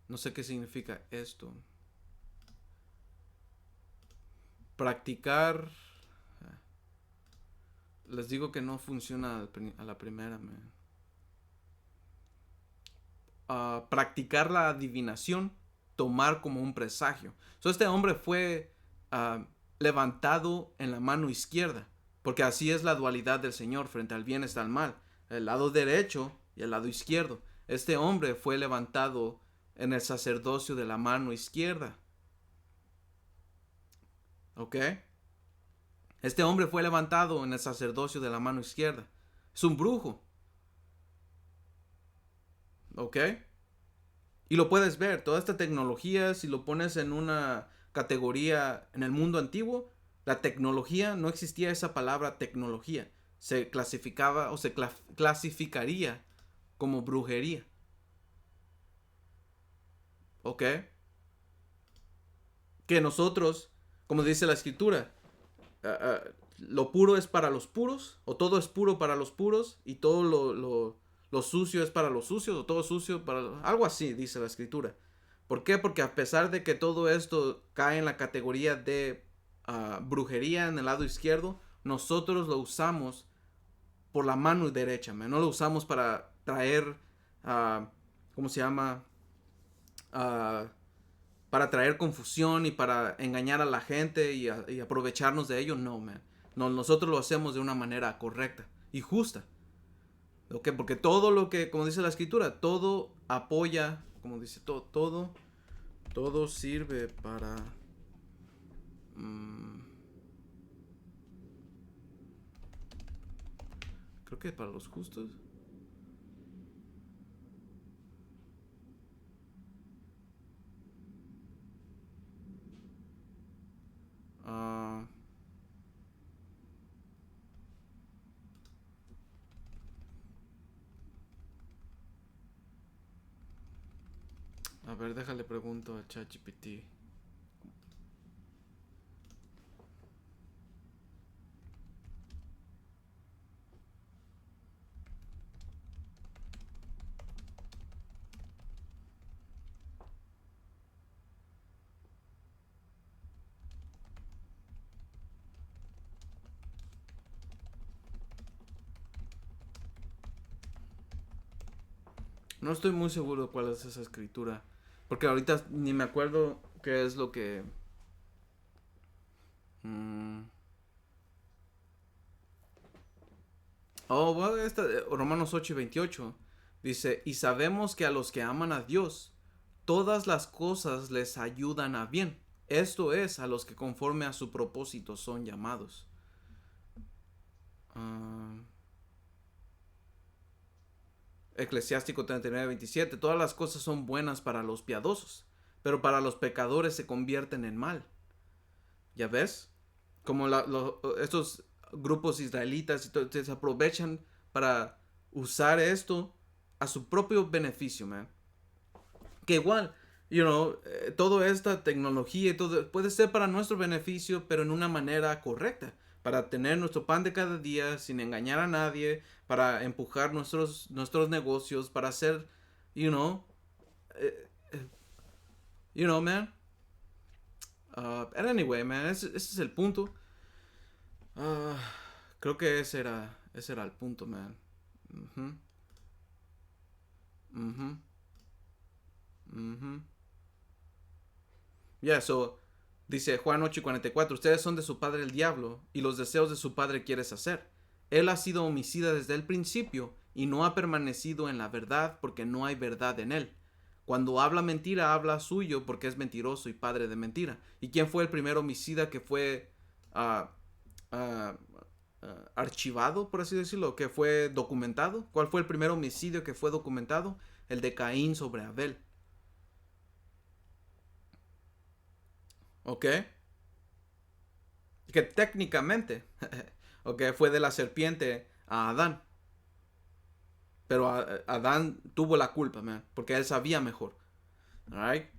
No sé qué significa esto. Practicar... Les digo que no funciona a la primera, man. Practicar la adivinación, tomar como un presagio. So, este hombre fue levantado en la mano izquierda, porque así es la dualidad del Señor frente al bien está el mal, el lado derecho y el lado izquierdo. Este hombre fue levantado en el sacerdocio de la mano izquierda. ¿Ok? Este hombre fue levantado en el sacerdocio de la mano izquierda. Es un brujo. ¿Ok? Y lo puedes ver, toda esta tecnología, si lo pones en una categoría en el mundo antiguo, la tecnología, no existía esa palabra tecnología. Se clasificaba o se clasificaría como brujería. ¿Ok? Que nosotros, como dice la escritura, lo puro es para los puros, o todo es puro para los puros, y todo lo sucio es para los sucios, o todo sucio para... Algo así, dice la escritura. ¿Por qué? Porque a pesar de que todo esto cae en la categoría de brujería en el lado izquierdo, nosotros lo usamos por la mano derecha, man. No lo usamos para traer, ¿cómo se llama? Uh, para traer confusión y para engañar a la gente y aprovecharnos de ello. No, man. No, nosotros lo hacemos de una manera correcta y justa. ¿Ok? Porque todo lo que, como dice la escritura, todo apoya, como dice todo sirve para... creo que para los justos. A ver, déjale pregunto a ChatGPT. No estoy muy seguro cuál es esa escritura. Porque ahorita ni me acuerdo qué es lo que... Oh, bueno, Romanos 8:28 dice, y sabemos que a los que aman a Dios, todas las cosas les ayudan a bien. Esto es, a los que conforme a su propósito son llamados. Eclesiástico 39:27, todas las cosas son buenas para los piadosos, pero para los pecadores se convierten en mal. ¿Ya ves? Como estos grupos israelitas se aprovechan para usar esto a su propio beneficio, man. Que igual, toda esta tecnología y todo puede ser para nuestro beneficio, pero en una manera correcta, para tener nuestro pan de cada día sin engañar a nadie, para empujar nuestros negocios, para hacer, man. But anyway, man, ese es el punto. Creo que ese era el punto, man. Mhm. Mhm. Mhm. Yeah, so dice Juan 8:44, ustedes son de su padre el diablo y los deseos de su padre quieres hacer. Él ha sido homicida desde el principio y no ha permanecido en la verdad porque no hay verdad en él. Cuando habla mentira, habla suyo porque es mentiroso y padre de mentira. ¿Y quién fue el primer homicida que fue archivado, por así decirlo, que fue documentado. ¿Cuál fue el primer homicidio que fue documentado? El de Caín sobre Abel. ¿Ok? Que técnicamente, ¿ok? Fue de la serpiente a Adán. Pero Adán tuvo la culpa, man, porque él sabía mejor. Alright?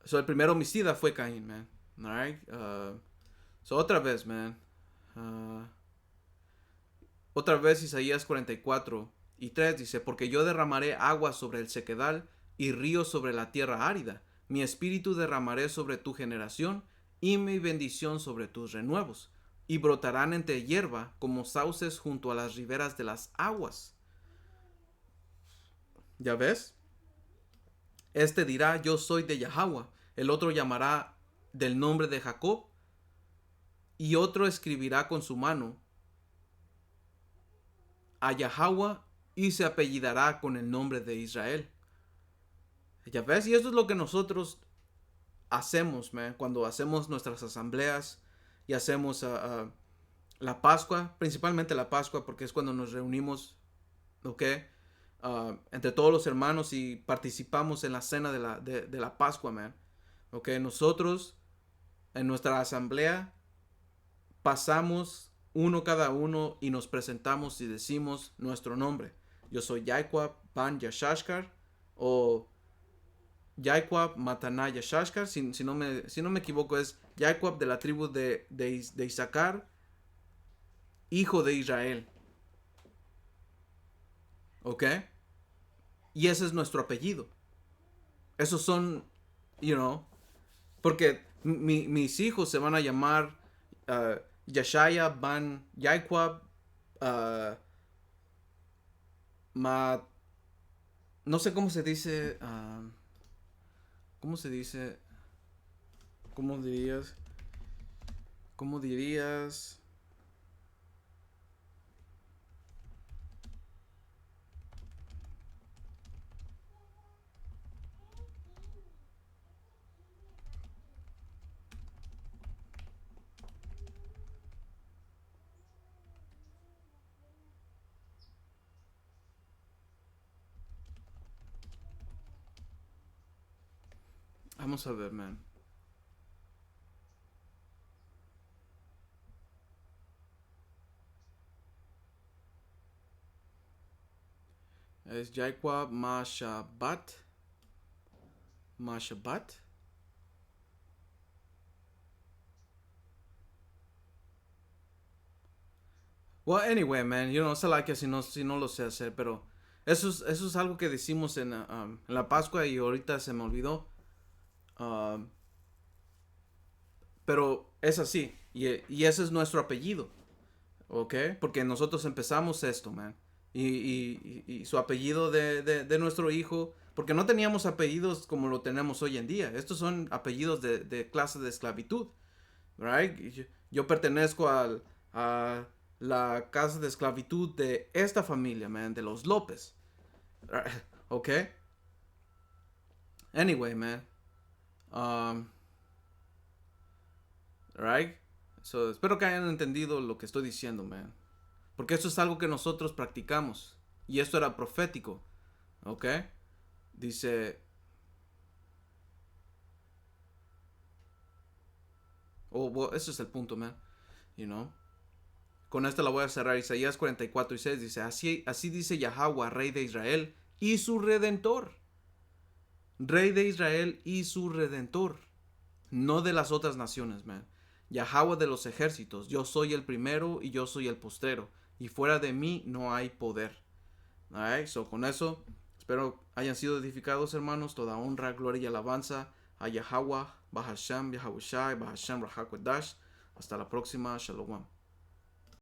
So, el primer homicida fue Caín, man. Alright? So, otra vez, man. Uh, Otra vez Isaías 44:3 dice, porque yo derramaré agua sobre el sequedal y ríos sobre la tierra árida. Mi espíritu derramaré sobre tu generación y mi bendición sobre tus renuevos. Y brotarán entre hierba como sauces junto a las riberas de las aguas. ¿Ya ves? Este dirá, yo soy de Yahweh. El otro llamará del nombre de Jacob. Y otro escribirá con su mano a Yahweh y se apellidará con el nombre de Israel. ¿Ya ves? Y eso es lo que nosotros hacemos, man, cuando hacemos nuestras asambleas y hacemos la Pascua, principalmente la Pascua, porque es cuando nos reunimos, ¿ok? Entre todos los hermanos y participamos en la cena de la Pascua, man. ¿Ok? Nosotros en nuestra asamblea pasamos uno cada uno y nos presentamos y decimos nuestro nombre. Yo soy Yaquab Ban Yashashkar o Yaquab Mataná Yashashkar. Si no me equivoco, es Yaquab de la tribu de Isaacar, hijo de Israel. ¿Ok? Y ese es nuestro apellido. Esos son, you know, porque mis hijos se van a llamar Yashaya Ban Yaquab Ma... No sé cómo se dice... ¿Cómo se dice? ¿Cómo dirías? ¿Cómo dirías? Vamos a ver, man. Es Jaquab Mashabat. Mashabat. Well, anyway, man, you know, sé que si no lo sé hacer, pero eso es algo que decimos en la Pascua y ahorita se me olvidó. Um, pero es así, y ese es nuestro apellido, ¿ok? Porque nosotros empezamos esto, man. Y su apellido de nuestro hijo, porque no teníamos apellidos como lo tenemos hoy en día. Estos son apellidos de clase de esclavitud, right? Yo pertenezco a la casa de esclavitud de esta familia, man, de los López, ¿ok? Anyway, man, right? So, espero que hayan entendido lo que estoy diciendo, man. Porque esto es algo que nosotros practicamos. Y esto era profético. ¿Ok? Dice... well, ese es el punto, man. You know? Con esta la voy a cerrar. Isaías 44:6 dice, así dice Yahweh, Rey de Israel y su Redentor. Rey de Israel y su Redentor. No de las otras naciones, man. Yahweh de los ejércitos. Yo soy el primero y yo soy el postrero. Y fuera de mí no hay poder. Alright, so con eso, espero hayan sido edificados, hermanos. Toda honra, gloria y alabanza a Yahweh, Bahasham, Yahawashi, Bahasham, Rahakwadash. Hasta la próxima. Shalom.